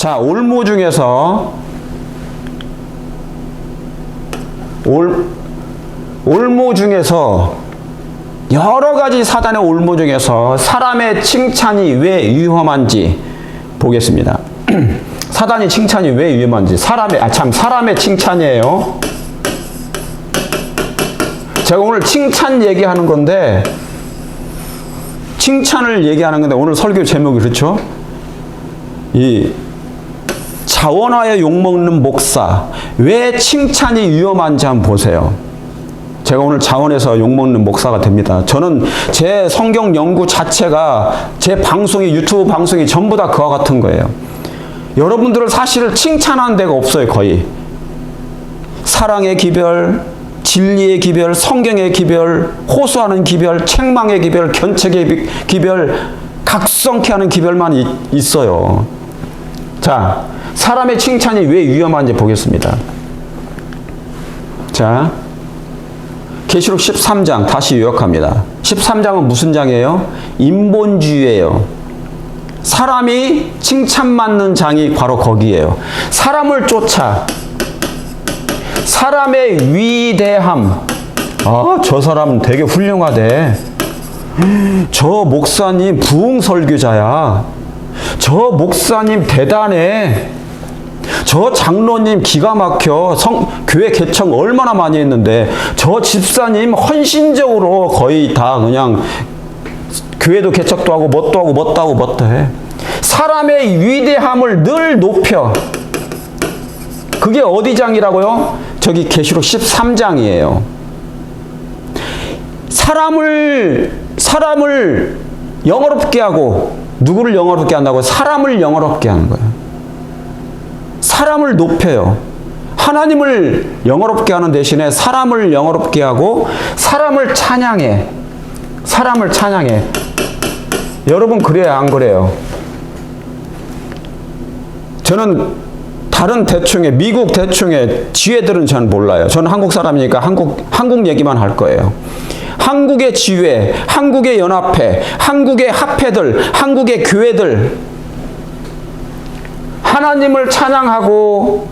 자, 올무 중에서 올무 중에서 여러 가지 사단의 올무 중에서 사람의 칭찬이 왜 위험한지 보겠습니다. 사단이 칭찬이 왜 위험한지. 사람의 칭찬이에요. 제가 오늘 칭찬 얘기하는 건데, 칭찬을 얘기하는 건데, 오늘 설교 제목이 그렇죠? 이 자원하여 욕먹는 목사, 왜 칭찬이 위험한지 한번 보세요. 제가 오늘 자원해서 욕먹는 목사가 됩니다. 저는 제 성경 연구 자체가 제 방송이, 유튜브 방송이 전부 다 그와 같은 거예요. 여러분들을 사실 칭찬하는 데가 없어요, 거의. 사랑의 기별, 진리의 기별, 성경의 기별, 호소하는 기별, 책망의 기별, 견책의 기별, 각성케 하는 기별만 있어요. 자, 사람의 칭찬이 왜 위험한지 보겠습니다. 자, 계시록 13장 다시 요약합니다. 13장은 무슨 장이에요? 인본주의예요. 사람이 칭찬받는 장이 바로 거기에요. 사람을 쫓아, 사람의 위대함, 저 사람 되게 훌륭하대, 저 목사님 부흥 설교자야, 저 목사님 대단해, 저 장로님 기가 막혀, 교회 개청 얼마나 많이 했는데, 저 집사님 헌신적으로 거의 다 그냥 교회도 개척도 하고 뭣도 하고 뭣도 하고 뭣도 해. 사람의 위대함을 늘 높여. 그게 어디 장이라고요? 저기 계시록 13장이에요. 사람을 영어롭게 하고, 누구를 영어롭게 한다고? 사람을 영어롭게 하는 거예요. 사람을 높여요. 하나님을 영어롭게 하는 대신에 사람을 영어롭게 하고 사람을 찬양해. 사람을 찬양해. 여러분 그래요, 안 그래요? 저는 다른 대충의, 미국 대충의 지혜들은 저는 몰라요. 저는 한국 사람이니까 한국 얘기만 할 거예요. 한국의 지회, 한국의 연합회, 한국의 합회들, 한국의 교회들, 하나님을 찬양하고,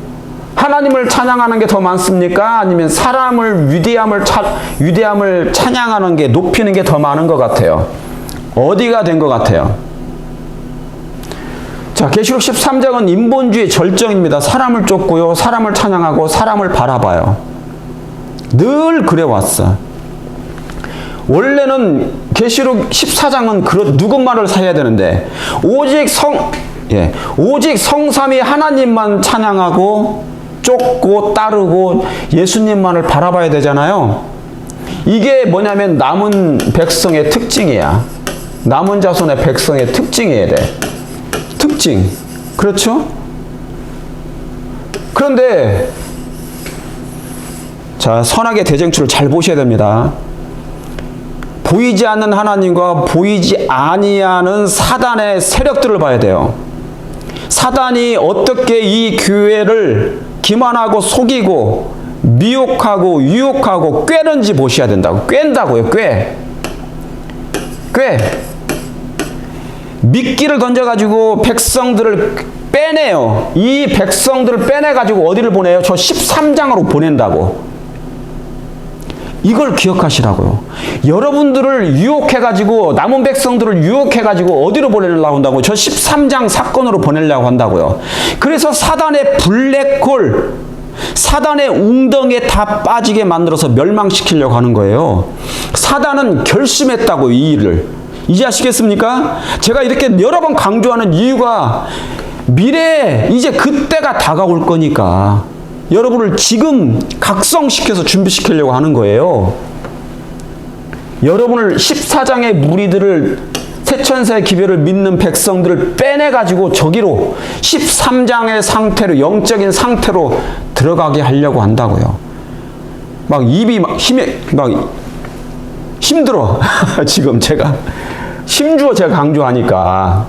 하나님을 찬양하는 게 더 많습니까? 아니면 사람을 위대함을 찬양하는 게, 높이는 게 더 많은 것 같아요? 어디가 된 것 같아요? 자, 계시록 13장은 인본주의 절정입니다. 사람을 쫓고요, 사람을 찬양하고, 사람을 바라봐요. 늘 그래왔어. 원래는 계시록 14장은 누군가를 사야 되는데, 오직 성삼위 하나님만 찬양하고 쫓고 따르고 예수님만을 바라봐야 되잖아요. 이게 뭐냐면 남은 백성의 특징이야. 남은 자손의 백성의 특징이어야 돼. 특징. 그렇죠? 그런데 자, 선악의 대쟁투를 잘 보셔야 됩니다. 보이지 않는 하나님과 보이지 아니하는 사단의 세력들을 봐야 돼요. 사단이 어떻게 이 교회를 기만하고 속이고 미혹하고 유혹하고 꿰는지 보셔야 된다고. 꿰는다고요. 꿰. 미끼를 던져가지고 백성들을 빼내요. 이 백성들을 빼내가지고 어디를 보내요? 저 13장으로 보낸다고. 이걸 기억하시라고요. 여러분들을 유혹해가지고, 남은 백성들을 유혹해가지고 어디로 보내려고 한다고요? 저 13장 사건으로 보내려고 한다고요. 그래서 사단의 블랙홀, 사단의 웅덩이에 다 빠지게 만들어서 멸망시키려고 하는 거예요. 사단은 결심했다고, 이 일을. 이제 아시겠습니까? 제가 이렇게 여러 번 강조하는 이유가 미래에 이제 그때가 다가올 거니까 여러분을 지금 각성시켜서 준비시키려고 하는 거예요. 여러분을 14장의 무리들을, 세천사의 기별을 믿는 백성들을 빼내가지고 저기로 13장의 상태로, 영적인 상태로 들어가게 하려고 한다고요. 막 입이 막 힘들어. 지금 제가 힘주어 제가 강조하니까.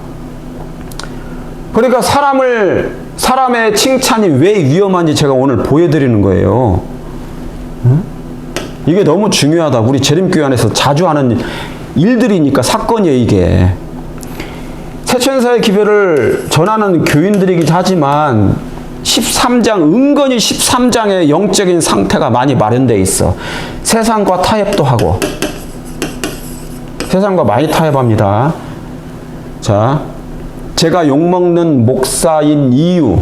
그러니까 사람의 칭찬이 왜 위험한지 제가 오늘 보여드리는 거예요. 응? 이게 너무 중요하다. 우리 재림교회 안에서 자주 하는 일들이니까, 사건이에요, 이게. 태천사의 기별을 전하는 교인들이긴 하지만 13장, 은근히 13장의 영적인 상태가 많이 마련되어 있어. 세상과 타협도 하고, 세상과 많이 타협합니다. 자, 제가 욕먹는 목사인 이유.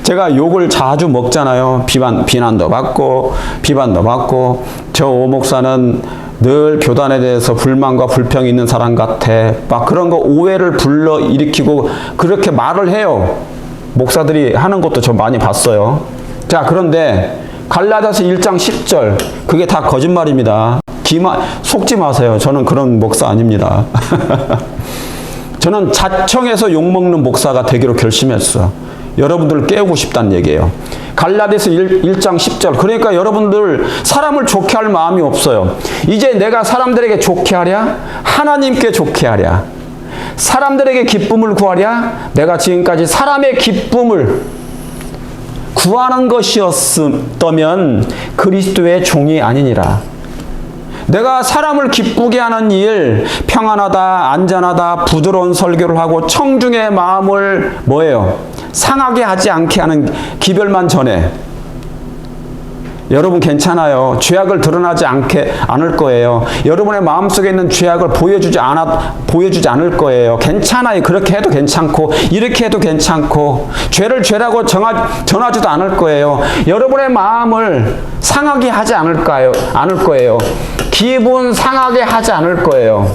제가 욕을 자주 먹잖아요. 비난도 받고, 비판도 받고, 저 오 목사는 늘 교단에 대해서 불만과 불평이 있는 사람 같아. 막 그런 거 오해를 불러일으키고 그렇게 말을 해요. 목사들이 하는 것도 저 많이 봤어요. 자, 그런데 갈라디아서 1장 10절, 그게 다 거짓말입니다. 속지 마세요. 저는 그런 목사 아닙니다. 저는 자청해서 욕먹는 목사가 되기로 결심했어. 여러분들을 깨우고 싶다는 얘기예요. 갈라디아서 1장 10절. 그러니까 여러분들 사람을 좋게 할 마음이 없어요. 이제 내가 사람들에게 좋게 하랴? 하나님께 좋게 하랴? 사람들에게 기쁨을 구하랴? 내가 지금까지 사람의 기쁨을 구하는 것이었다면 그리스도의 종이 아니니라. 내가 사람을 기쁘게 하는 일, 평안하다, 안전하다, 부드러운 설교를 하고 청중의 마음을 뭐예요? 상하게 하지 않게 하는 기별만 전해. 여러분 괜찮아요. 죄악을 드러나지 않을 거예요. 여러분의 마음속에 있는 죄악을 보여주지 않을 거예요. 괜찮아요. 그렇게 해도 괜찮고 이렇게 해도 괜찮고 죄를 죄라고 전하지도 않을 거예요. 여러분의 마음을 상하게 하지 않을 거예요. 기분 상하게 하지 않을 거예요.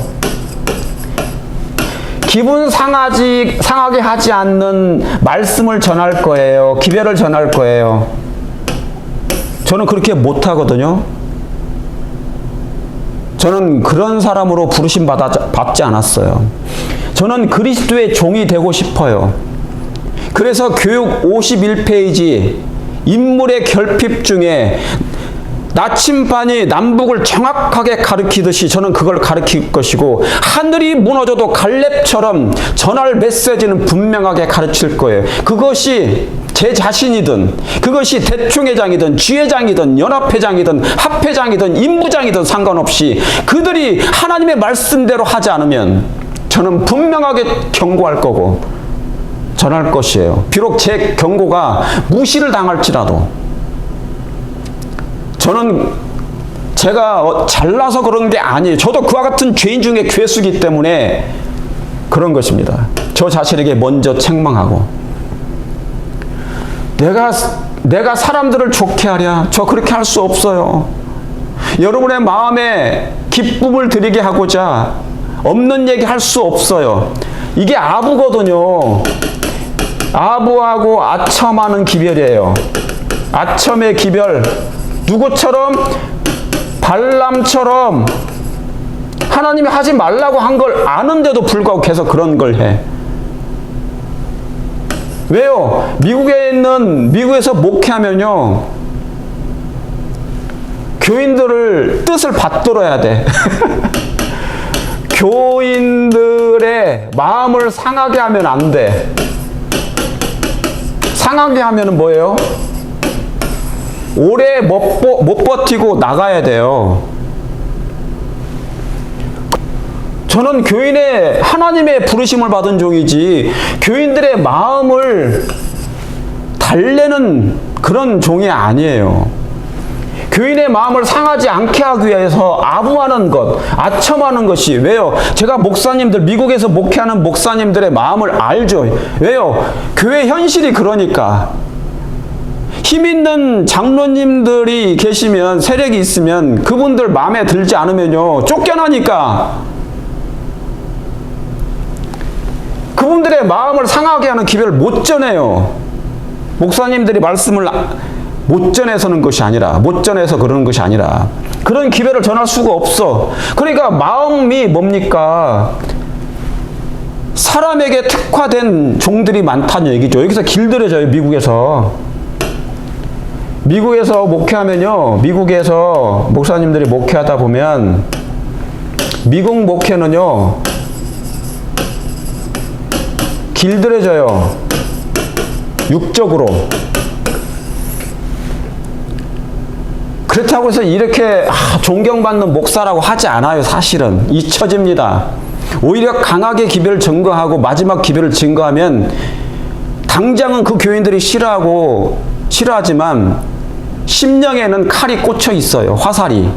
기분 상하게 하지 않는 말씀을 전할 거예요. 기별을 전할 거예요. 저는 그렇게 못하거든요. 저는 그런 사람으로 부르심 받지 않았어요. 저는 그리스도의 종이 되고 싶어요. 그래서 교육 51페이지 인물의 결핍 중에 나침반이 남북을 정확하게 가리키듯이 저는 그걸 가리킬 것이고, 하늘이 무너져도 갈렙처럼 전할 메시지는 분명하게 가르칠 거예요. 그것이 제 자신이든, 그것이 대충회장이든, 주회장이든, 연합회장이든, 합회장이든, 임부장이든 상관없이 그들이 하나님의 말씀대로 하지 않으면 저는 분명하게 경고할 거고 전할 것이에요. 비록 제 경고가 무시를 당할지라도. 저는 제가 잘나서 그런 게 아니에요. 저도 그와 같은 죄인 중에 괴수기 때문에 그런 것입니다. 저 자신에게 먼저 책망하고, 내가 사람들을 좋게 하랴? 저 그렇게 할 수 없어요. 여러분의 마음에 기쁨을 드리게 하고자 없는 얘기 할 수 없어요. 이게 아부거든요. 아부하고 아첨하는 기별이에요. 아첨의 기별. 누구처럼? 발람처럼 하나님이 하지 말라고 한 걸 아는데도 불구하고 계속 그런 걸 해. 왜요? 미국에서 목회하면요, 교인들을 뜻을 받들어야 돼. 교인들의 마음을 상하게 하면 안 돼. 상하게 하면 뭐예요? 오래 못 버티고 나가야 돼요. 저는 하나님의 부르심을 받은 종이지 교인들의 마음을 달래는 그런 종이 아니에요. 교인의 마음을 상하지 않게 하기 위해서 아부하는 것, 아첨하는 것이. 왜요? 제가 미국에서 목회하는 목사님들의 마음을 알죠. 왜요? 교회 현실이 그러니까. 힘 있는 장로님들이 계시면, 세력이 있으면 그분들 마음에 들지 않으면요, 쫓겨나니까. 그분들의 마음을 상하게 하는 기별을 못 전해요. 목사님들이 말씀을 못 전해서 그러는 것이 아니라 그런 기별을 전할 수가 없어. 그러니까 마음이 뭡니까? 사람에게 특화된 종들이 많다는 얘기죠. 여기서 길들여져요. 미국에서 목회하면요, 미국에서 목사님들이 목회하다 보면 미국 목회는요 길들여져요. 육적으로. 그렇다고 해서 이렇게 존경받는 목사라고 하지 않아요. 사실은 잊혀집니다. 오히려 강하게 기별을 증거하고 마지막 기별을 증거하면 당장은 그 교인들이 싫어하지만 심령에는 칼이 꽂혀 있어요. 화살이.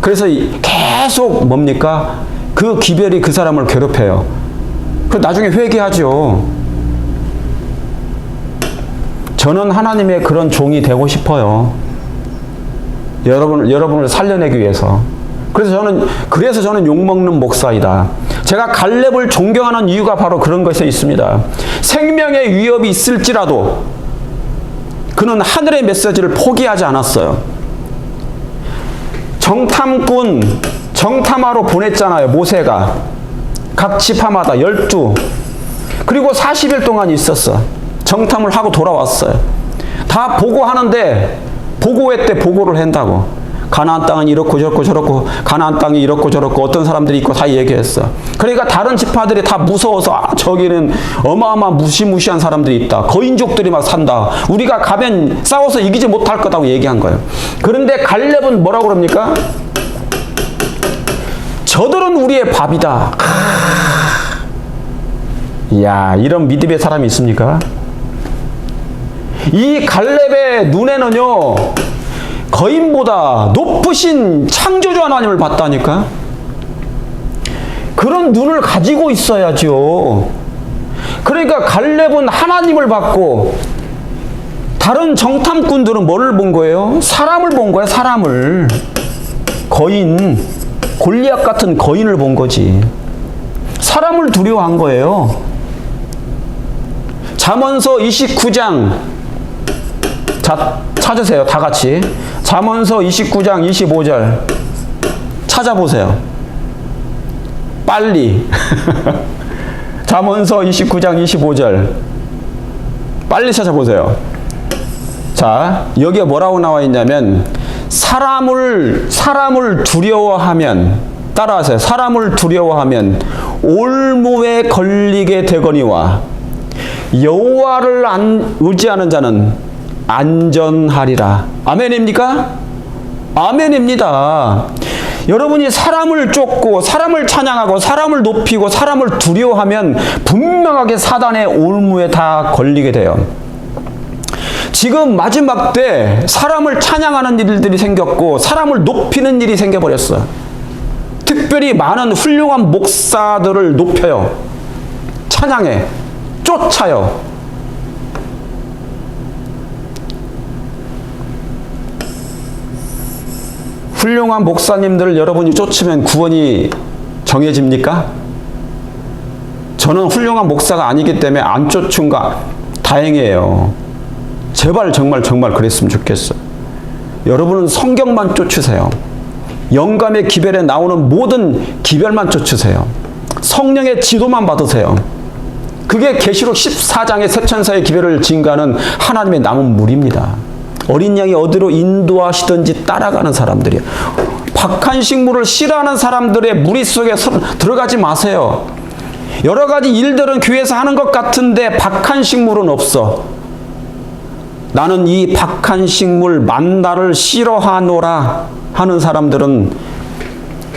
그래서 계속 뭡니까? 그 기별이 그 사람을 괴롭혀요. 그 나중에 회개하죠. 저는 하나님의 그런 종이 되고 싶어요. 여러분을 살려내기 위해서. 그래서 저는 욕먹는 목사이다. 제가 갈렙을 존경하는 이유가 바로 그런 것에 있습니다. 생명의 위협이 있을지라도 그는 하늘의 메시지를 포기하지 않았어요. 정탐하러 보냈잖아요. 모세가 각 지파마다 12. 그리고 40일 동안 있었어. 정탐을 하고 돌아왔어요. 다 보고하는데 보고회 때 보고를 한다고. 가나안 땅은 이렇고 저렇고 가나안 땅이 이렇고 저렇고 어떤 사람들이 있고 다 얘기했어. 그러니까 다른 지파들이 다 무서워서 저기는 어마어마한 무시무시한 사람들이 있다. 거인족들이 막 산다. 우리가 가면 싸워서 이기지 못할 거다고 얘기한 거예요. 그런데 갈렙은 뭐라고 그럽니까? 저들은 우리의 밥이다. 이야, 이런 믿음의 사람이 있습니까? 이 갈렙의 눈에는요, 거인보다 높으신 창조주 하나님을 봤다니까? 그런 눈을 가지고 있어야죠. 그러니까 갈렙은 하나님을 봤고, 다른 정탐꾼들은 뭐를 본 거예요? 사람을 본 거예요, 사람을. 거인, 골리앗 같은 거인을 본 거지. 사람을 두려워한 거예요. 잠언서 29장, 자, 찾으세요. 다 같이. 잠언서 29장 25절 찾아보세요. 빨리. 잠언서 29장 25절 빨리 찾아보세요. 자, 여기에 뭐라고 나와 있냐면 사람을 두려워하면, 따라하세요. 사람을 두려워하면 올무에 걸리게 되거니와 여호와를 의지하는 자는 안전하리라. 아멘입니까? 아멘입니다. 여러분이 사람을 쫓고 사람을 찬양하고 사람을 높이고 사람을 두려워하면 분명하게 사단의 올무에 다 걸리게 돼요. 지금 마지막 때 사람을 찬양하는 일들이 생겼고 사람을 높이는 일이 생겨버렸어요. 특별히 많은 훌륭한 목사들을 높여요. 찬양해. 쫓아요. 훌륭한 목사님들을 여러분이 쫓으면 구원이 정해집니까? 저는 훌륭한 목사가 아니기 때문에 안 쫓은가 다행이에요. 제발 정말 그랬으면 좋겠어. 여러분은 성경만 쫓으세요. 영감의 기별에 나오는 모든 기별만 쫓으세요. 성령의 지도만 받으세요. 그게 계시록 14장의 세천사의 기별을 증거하는 하나님의 남은 물입니다. 어린 양이 어디로 인도하시든지 따라가는 사람들이에요. 박한 식물을 싫어하는 사람들의 무리 속에 들어가지 마세요. 여러 가지 일들은 교회에서 하는 것 같은데 박한 식물은 없어. 나는 이 박한 식물 만나를 싫어하노라 하는 사람들은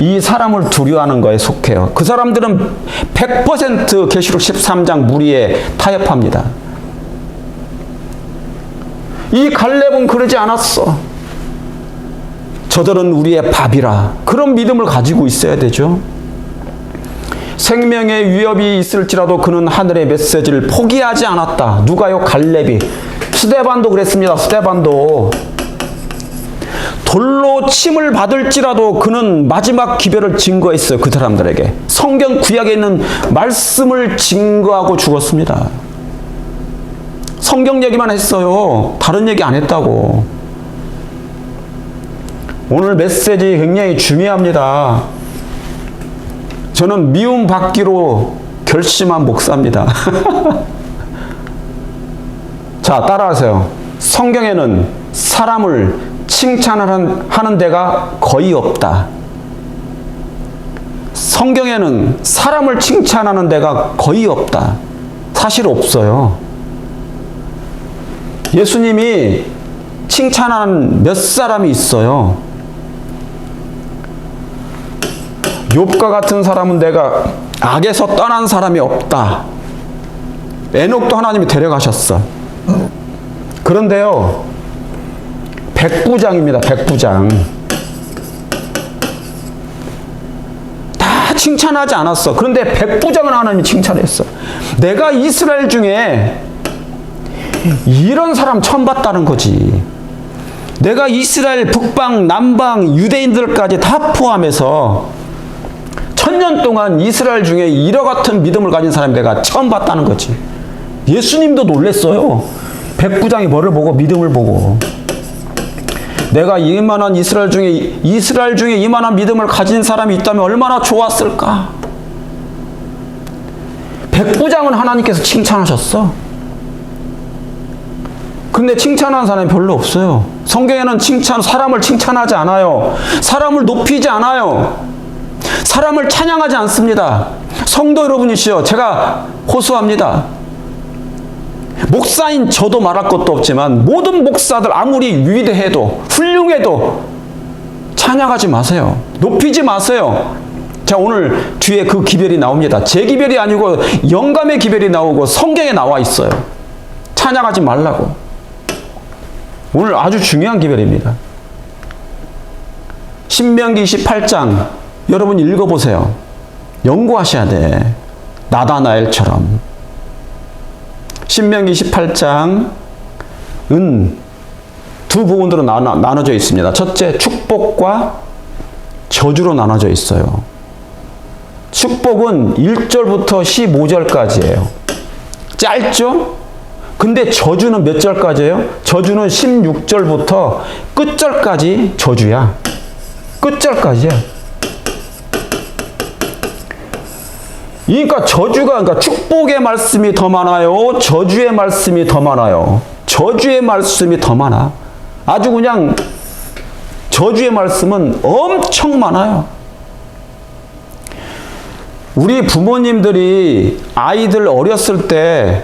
이 사람을 두려워하는 거에 속해요. 그 사람들은 100% 계시록 13장 무리에 타협합니다. 이 갈렙은 그러지 않았어. 저들은 우리의 밥이라. 그런 믿음을 가지고 있어야 되죠. 생명의 위협이 있을지라도 그는 하늘의 메시지를 포기하지 않았다. 누가요? 갈렙이. 스데반도 그랬습니다. 스데반도. 돌로 침을 받을지라도 그는 마지막 기별을 증거했어요. 그 사람들에게. 성경 구약에 있는 말씀을 증거하고 죽었습니다. 성경 얘기만 했어요. 다른 얘기 안 했다고. 오늘 메시지 굉장히 중요합니다. 저는 미움 받기로 결심한 목사입니다. 자, 따라하세요. 성경에는 사람을 칭찬하는 데가 거의 없다. 성경에는 사람을 칭찬하는 데가 거의 없다. 사실 없어요. 예수님이 칭찬한 몇 사람이 있어요. 욥과 같은 사람은 내가 악에서 떠난 사람이 없다. 에녹도 하나님이 데려가셨어. 그런데요, 백부장입니다. 백부장. 다 칭찬하지 않았어. 그런데 백부장은 하나님이 칭찬했어. 내가 이스라엘 중에 이런 사람 처음 봤다는 거지. 내가 이스라엘 북방, 남방, 유대인들까지 다 포함해서 1000년 동안 이스라엘 중에 이와 같은 믿음을 가진 사람이 내가 처음 봤다는 거지. 예수님도 놀랬어요. 백부장이 뭐를 보고? 믿음을 보고. 내가 이만한 이스라엘 중에 이만한 믿음을 가진 사람이 있다면 얼마나 좋았을까? 백부장은 하나님께서 칭찬하셨어. 근데 칭찬하는 사람이 별로 없어요. 성경에는 사람을 칭찬하지 않아요. 사람을 높이지 않아요. 사람을 찬양하지 않습니다. 성도 여러분이시여, 제가 호소합니다. 목사인 저도 말할 것도 없지만 모든 목사들 아무리 위대해도 훌륭해도 찬양하지 마세요. 높이지 마세요. 자, 오늘 뒤에 그 기별이 나옵니다. 제 기별이 아니고 영감의 기별이 나오고 성경에 나와 있어요. 찬양하지 말라고. 오늘 아주 중요한 기별입니다. 신명기 28장 여러분 읽어보세요. 연구하셔야 돼. 나다나엘처럼. 신명기 18장은 두 부분으로 나눠져 있습니다. 첫째, 축복과 저주로 나눠져 있어요. 축복은 1절부터 15절까지예요. 짧죠? 근데 저주는 몇 절까지예요? 저주는 16절부터 끝절까지 저주야. 끝절까지야. 그러니까 축복의 말씀이 더 많아요? 저주의 말씀이 더 많아요? 저주의 말씀이 더 많아. 아주 그냥 저주의 말씀은 엄청 많아요. 우리 부모님들이 아이들 어렸을 때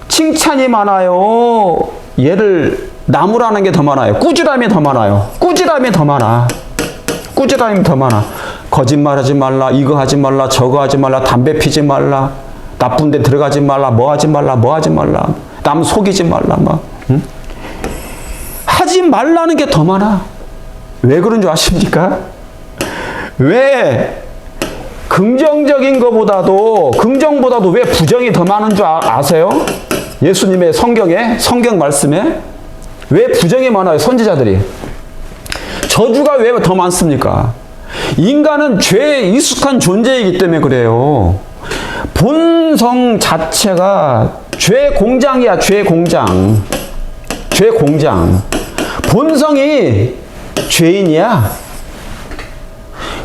칭찬이 많아요? 얘를 나무라는 게 더 많아요? 꾸지람이 더 많아요? 꾸지람이 더 많아. 꾸지람이 더 많아. 거짓말하지 말라, 이거 하지 말라, 저거 하지 말라, 담배 피지 말라, 나쁜 데 들어가지 말라, 뭐 하지 말라, 남 속이지 말라, 응? 하지 말라는 게 더 많아. 왜 그런 줄 아십니까? 왜 긍정적인 긍정보다도 왜 부정이 더 많은 줄 아세요? 예수님의 성경 말씀에 왜 부정이 많아요? 선지자들이. 저주가 왜 더 많습니까? 인간은 죄에 익숙한 존재이기 때문에 그래요. 본성 자체가 죄 공장이야. 죄 공장. 본성이 죄인이야.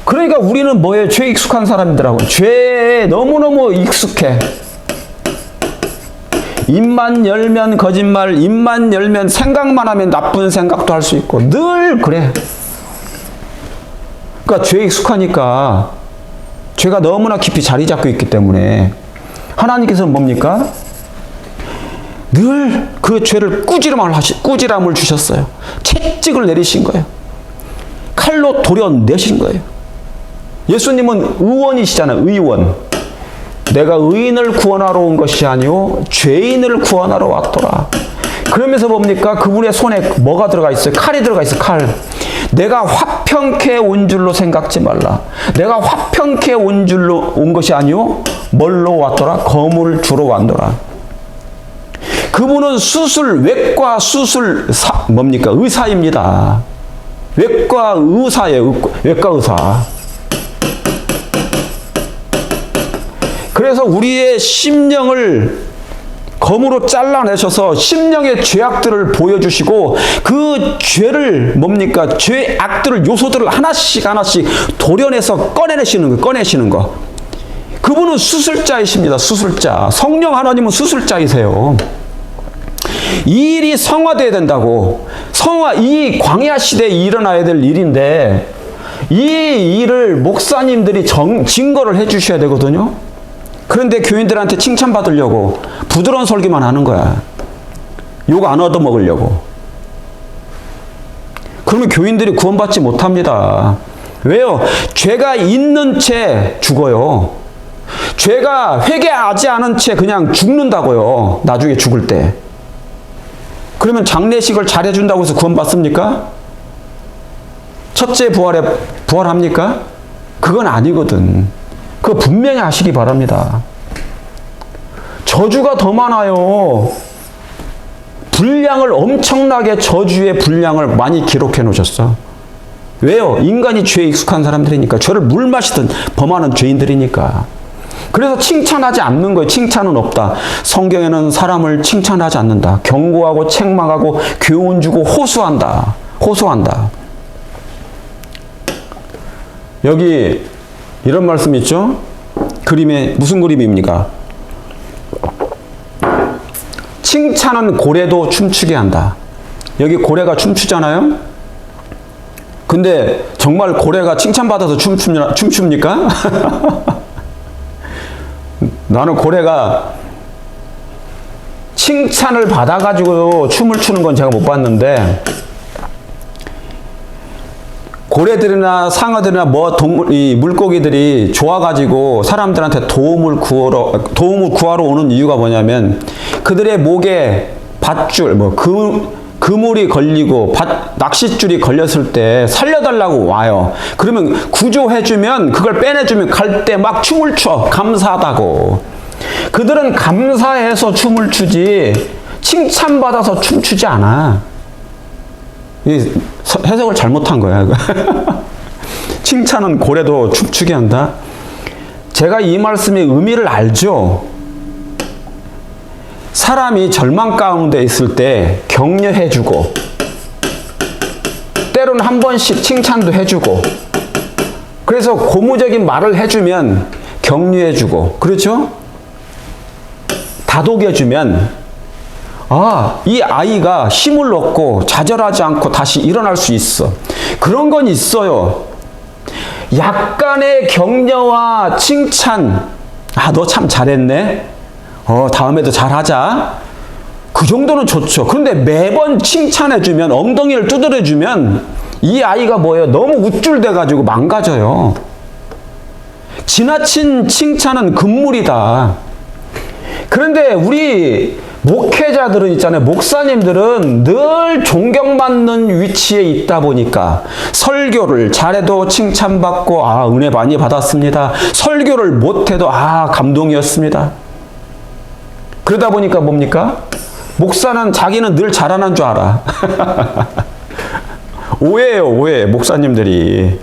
그러니까 우리는 뭐예요? 죄에 익숙한 사람이더라고. 죄에 너무너무 익숙해. 입만 열면 거짓말, 입만 열면 생각만 하면 나쁜 생각도 할 수 있고 늘 그래. 그러니까 죄에 익숙하니까 죄가 너무나 깊이 자리 잡고 있기 때문에 하나님께서는 뭡니까? 늘 그 죄를 꾸지람을 주셨어요. 채찍을 내리신 거예요. 칼로 도려내신 거예요. 예수님은 의원이시잖아요. 의원. 내가 의인을 구원하러 온 것이 아니오 죄인을 구원하러 왔더라. 그러면서 뭡니까? 그분의 손에 뭐가 들어가 있어요? 칼이 들어가 있어요. 칼. 내가 화평케 온 줄로 생각지 말라. 내가 화평케 온 것이 아니오 뭘로 왔더라? 검을 주러 왔더라. 그분은 외과 수술 뭡니까? 의사입니다. 외과 의사예요. 외과 의사. 그래서 우리의 심령을 검으로 잘라내셔서 심령의 죄악들을 보여주시고 그 죄를 뭡니까? 죄 악들을 요소들을 하나씩 도려내서 꺼내시는 거. 그분은 수술자이십니다. 수술자. 성령 하나님은 수술자이세요. 이 일이 성화돼야 된다고. 이 광야 시대에 일어나야 될 일인데 이 일을 목사님들이 증거를 해 주셔야 되거든요. 그런데 교인들한테 칭찬받으려고 부드러운 설교만 하는 거야. 욕 안 얻어먹으려고. 그러면 교인들이 구원받지 못합니다. 왜요? 죄가 있는 채 죽어요. 죄가 회개하지 않은 채 그냥 죽는다고요. 나중에 죽을 때. 그러면 장례식을 잘해준다고 해서 구원받습니까? 첫째 부활에 부활합니까? 그건 아니거든. 그거 분명히 하시기 바랍니다. 저주가 더 많아요. 분량을 엄청나게 저주의 분량을 많이 기록해 놓으셨어. 왜요? 인간이 죄에 익숙한 사람들이니까. 죄를 물 마시던 범하는 죄인들이니까. 그래서 칭찬하지 않는 거예요. 칭찬은 없다. 성경에는 사람을 칭찬하지 않는다. 경고하고 책망하고 교훈 주고 호소한다. 호소한다. 여기 이런 말씀 있죠? 그림에 무슨 그림입니까? 칭찬은 고래도 춤추게 한다. 여기 고래가 춤추잖아요? 근데 정말 고래가 칭찬받아서 춤춥니까? 나는 고래가 칭찬을 받아가지고 춤을 추는 건 제가 못 봤는데, 고래들이나 상어들이나 이 물고기들이 좋아가지고 사람들한테 도움을 구하러 오는 이유가 뭐냐면, 그들의 목에 밧줄, 그물이 걸리고 낚싯줄이 걸렸을 때 살려달라고 와요. 그러면 구조해주면, 그걸 빼내주면 갈 때 막 춤을 춰. 감사하다고. 그들은 감사해서 춤을 추지 칭찬받아서 춤추지 않아. 해석을 잘못한 거야. 칭찬은 고래도 춤추게 한다. 제가 이 말씀의 의미를 알죠. 사람이 절망 가운데 있을 때 격려해주고, 때로는 한 번씩 칭찬도 해주고, 그래서 고무적인 말을 해주면 격려해주고, 그렇죠? 다독여주면, 이 아이가 힘을 얻고 좌절하지 않고 다시 일어날 수 있어. 그런 건 있어요. 약간의 격려와 칭찬, 너 참 잘했네. 다음에도 잘하자. 그 정도는 좋죠. 그런데 매번 칭찬해주면, 엉덩이를 두드려주면 이 아이가 뭐예요? 너무 우쭐대가지고 망가져요. 지나친 칭찬은 금물이다. 그런데 우리 목회자들은 있잖아요. 목사님들은 늘 존경받는 위치에 있다 보니까 설교를 잘해도 칭찬받고 은혜 많이 받았습니다. 설교를 못해도 감동이었습니다. 그러다 보니까 뭡니까? 목사는 자기는 늘 잘하는 줄 알아. 오해예요, 오해. 목사님들이.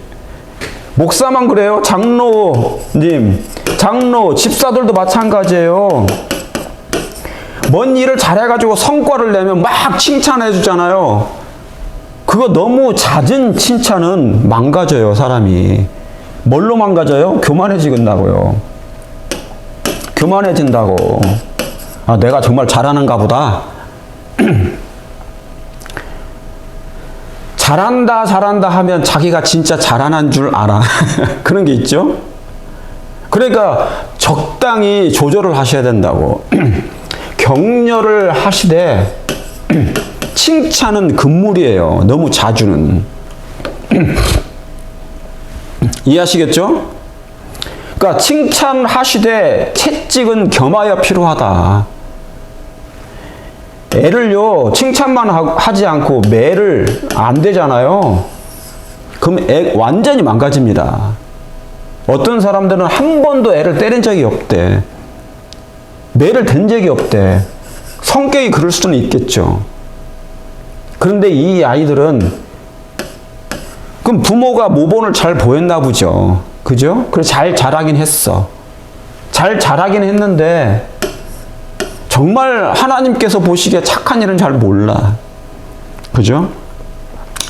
목사만 그래요? 장로님, 장로, 집사들도 마찬가지예요. 뭔 일을 잘해가지고 성과를 내면 막 칭찬해 주잖아요. 그거 너무 잦은 칭찬은 망가져요, 사람이. 뭘로 망가져요? 교만해지겠다고요. 교만해진다고. 내가 정말 잘하는가 보다. 잘한다 하면 자기가 진짜 잘하는 줄 알아. 그런 게 있죠. 그러니까 적당히 조절을 하셔야 된다고. 격려를 하시되 칭찬은 금물이에요. 너무 자주는. 이해하시겠죠? 그러니까 칭찬하시되 채찍은 겸하여 필요하다. 애를요, 칭찬만 하지 않고 매를 안 되잖아요. 그럼 애 완전히 망가집니다. 어떤 사람들은 한 번도 애를 때린 적이 없대. 매를 댄 적이 없대. 성격이 그럴 수는 있겠죠. 그런데 이 아이들은, 그럼 부모가 모본을 잘 보였나 보죠. 그죠? 그래서 잘 자라긴 했어. 잘 자라긴 했는데 정말 하나님께서 보시기에 착한 일은 잘 몰라. 그죠?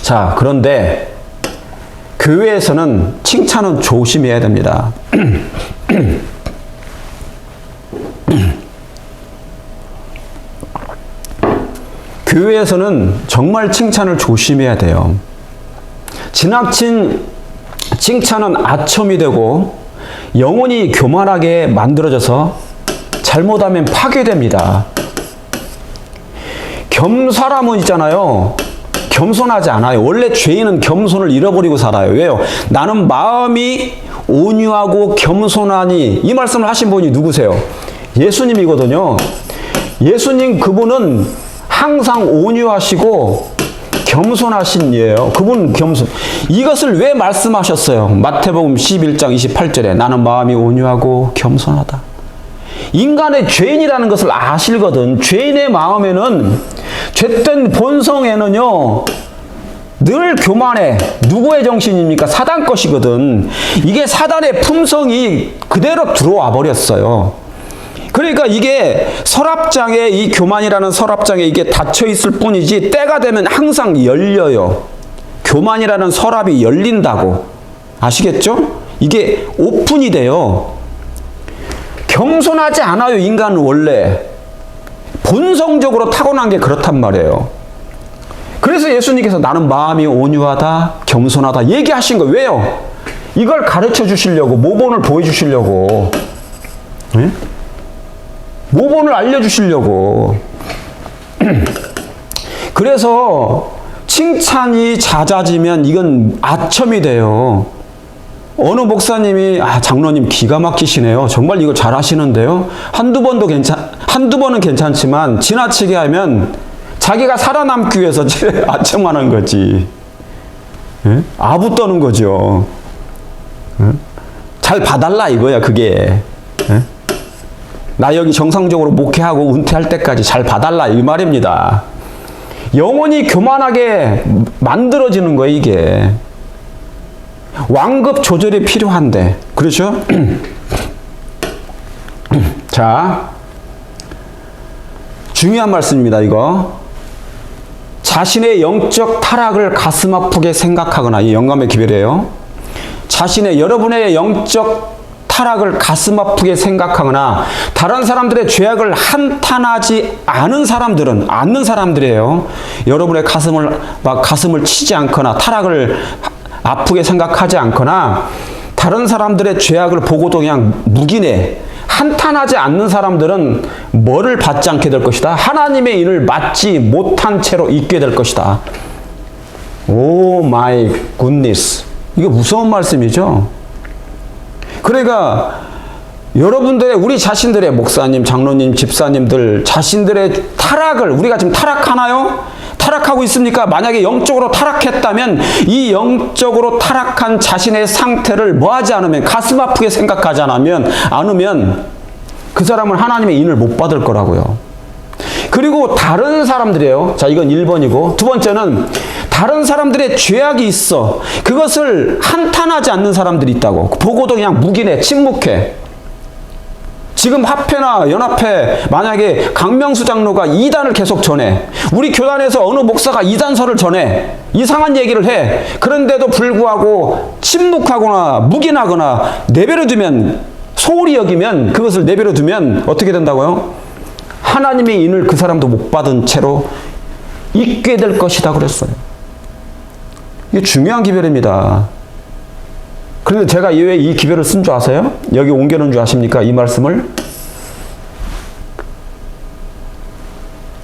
자, 그런데 교회에서는 칭찬은 조심해야 됩니다. 교회에서는 정말 칭찬을 조심해야 돼요. 지나친 칭찬은 아첨이 되고 영혼이 교만하게 만들어져서 잘못하면 파괴됩니다. 겸사람은 있잖아요. 겸손하지 않아요. 원래 죄인은 겸손을 잃어버리고 살아요. 왜요? 나는 마음이 온유하고 겸손하니, 이 말씀을 하신 분이 누구세요? 예수님이거든요. 예수님, 그분은 항상 온유하시고 겸손하신 이에요. 그분 겸손. 이것을 왜 말씀하셨어요? 마태복음 11장 28절에 나는 마음이 온유하고 겸손하다. 인간의 죄인이라는 것을 아시거든. 죄인의 마음에는, 죄된 본성에는요, 늘 교만해. 누구의 정신입니까? 사단 것이거든. 이게 사단의 품성이 그대로 들어와 버렸어요. 그러니까 이게 서랍장에, 이 교만이라는 서랍장에 이게 닫혀 있을 뿐이지 때가 되면 항상 열려요. 교만이라는 서랍이 열린다고. 아시겠죠? 이게 오픈이 돼요. 겸손하지 않아요, 인간은 원래. 본성적으로 타고난 게 그렇단 말이에요. 그래서 예수님께서 나는 마음이 온유하다, 겸손하다 얘기하신 거예요. 왜요? 이걸 가르쳐 주시려고, 모본을 보여주시려고. 네? 모본을 알려주시려고. 그래서 칭찬이 잦아지면 이건 아첨이 돼요. 어느 목사님이 장로님 기가 막히시네요. 정말 이거 잘하시는데요. 한두 번은 괜찮지만 지나치게 하면 자기가 살아남기 위해서 아첨하는 거지. 예? 아부 떠는 거죠. 예? 잘 봐달라 이거야 그게. 예? 나 여기 정상적으로 목회하고 은퇴할 때까지 잘 봐달라 이 말입니다. 영혼이 교만하게 만들어지는 거예요 이게. 완급 조절이 필요한데, 그렇죠? 자, 중요한 말씀입니다 이거. 자신의 영적 타락을 가슴 아프게 생각하거나, 이 영감의 기별이에요. 여러분의 영적 타락을 가슴 아프게 생각하거나 다른 사람들의 죄악을 한탄하지 않는 사람들이에요. 여러분의 가슴을 치지 않거나 타락을 아프게 생각하지 않거나 다른 사람들의 죄악을 보고도 그냥 묵인해 한탄하지 않는 사람들은 뭐를 받지 않게 될 것이다? 하나님의 일을 맡지 못한 채로 있게 될 것이다. 오 마이 굿니스. 이게 무서운 말씀이죠. 그러니까 여러분들의, 우리 자신들의, 목사님, 장로님, 집사님들 자신들의 타락을, 우리가 지금 타락하나요? 타락하고 있습니까? 만약에 영적으로 타락했다면 이 영적으로 타락한 자신의 상태를 뭐하지 않으면, 가슴 아프게 생각하지 않으면 그 사람은 하나님의 인을 못 받을 거라고요. 그리고 다른 사람들이에요. 자, 이건 1번이고, 두 번째는 다른 사람들의 죄악이 있어. 그것을 한탄하지 않는 사람들이 있다고. 보고도 그냥 묵인해, 침묵해. 지금 합회나 연합회 만약에 강명수 장로가 이단을 계속 전해, 우리 교단에서 어느 목사가 이단설을 전해, 이상한 얘기를 해. 그런데도 불구하고 침묵하거나 묵인하거나 내버려두면, 소홀히 여기면, 그것을 내버려두면 어떻게 된다고요? 하나님의 인을 그 사람도 못 받은 채로 있게 될 것이다 그랬어요. 이게 중요한 기별입니다. 그런데 제가 왜 이 기별을 쓴 줄 아세요? 여기 옮겨놓은 줄 아십니까? 이 말씀을.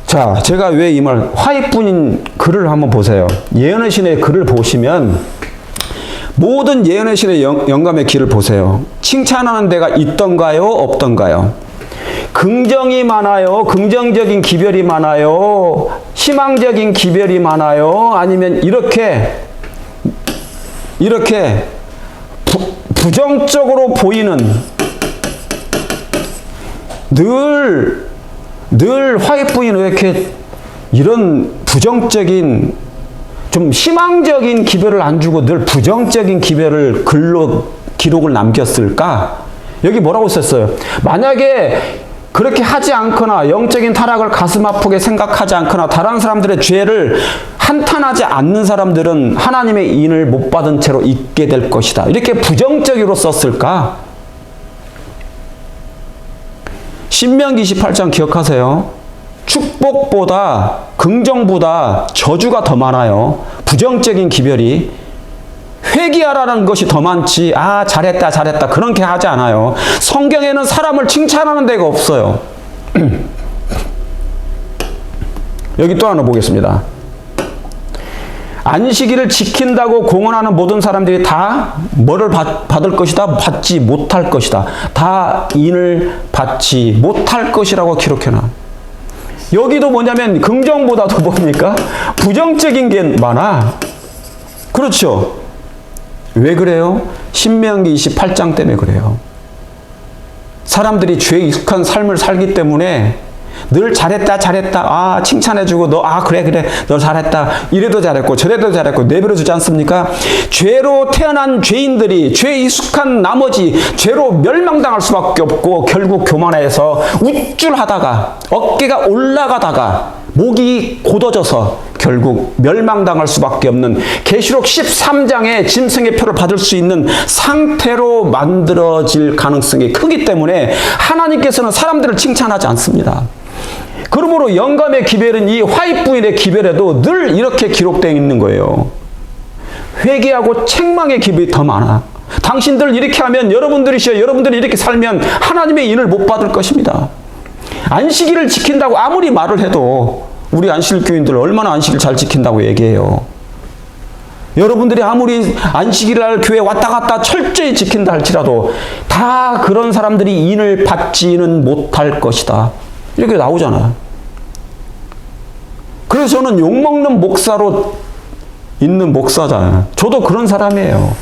자, 제가 왜 이 말, 화입분인 글을 한번 보세요. 예언의 신의 글을 보시면 모든 예언의 신의 영감의 길을 보세요. 칭찬하는 데가 있던가요? 없던가요? 긍정이 많아요? 긍정적인 기별이 많아요? 희망적인 기별이 많아요? 아니면 이렇게 부정적으로 보이는, 늘 화입부인은 왜 이렇게 이런 부정적인, 좀 희망적인 기별을 안 주고 늘 부정적인 기별을 글로 기록을 남겼을까? 여기 뭐라고 썼어요? 만약에 그렇게 하지 않거나 영적인 타락을 가슴 아프게 생각하지 않거나 다른 사람들의 죄를 한탄하지 않는 사람들은 하나님의 인을 못 받은 채로 있게 될 것이다. 이렇게 부정적으로 썼을까? 신명기 28장 기억하세요. 축복보다, 긍정보다 저주가 더 많아요. 부정적인 기별이. 회개하라는 것이 더 많지, 잘했다 그렇게 하지 않아요. 성경에는 사람을 칭찬하는 데가 없어요. 여기 또 하나 보겠습니다. 안식일을 지킨다고 공언하는 모든 사람들이 다 뭐를 받을 것이다? 받지 못할 것이다. 다 인을 받지 못할 것이라고 기록해놔. 여기도 뭐냐면 긍정보다도 뭡니까? 부정적인 게 많아. 그렇죠? 왜 그래요? 신명기 28장 때문에 그래요. 사람들이 죄에 익숙한 삶을 살기 때문에 늘 잘했다 칭찬해주고 그래 너 잘했다 이래도 잘했고 저래도 잘했고 내버려두지 않습니까? 죄로 태어난 죄인들이 죄에 익숙한 나머지 죄로 멸망당할 수밖에 없고 결국 교만해서 우쭐하다가 어깨가 올라가다가 목이 곧어져서 결국 멸망당할 수밖에 없는 계시록 13장의 짐승의 표를 받을 수 있는 상태로 만들어질 가능성이 크기 때문에 하나님께서는 사람들을 칭찬하지 않습니다. 그러므로 영감의 기별은 이 화입부인의 기별에도 늘 이렇게 기록되어 있는 거예요. 회개하고 책망의 기별이 더 많아. 당신들 이렇게 하면 여러분들이 이렇게 살면 하나님의 인을 못 받을 것입니다. 안식일을 지킨다고 아무리 말을 해도 우리 안식일 교인들 얼마나 안식일 잘 지킨다고 얘기해요. 여러분들이 아무리 안식일날 교회 왔다 갔다 철저히 지킨다 할지라도 다 그런 사람들이 인을 받지는 못할 것이다. 이렇게 나오잖아요. 그래서 저는 욕먹는 목사로 있는 목사잖아요. 저도 그런 사람이에요.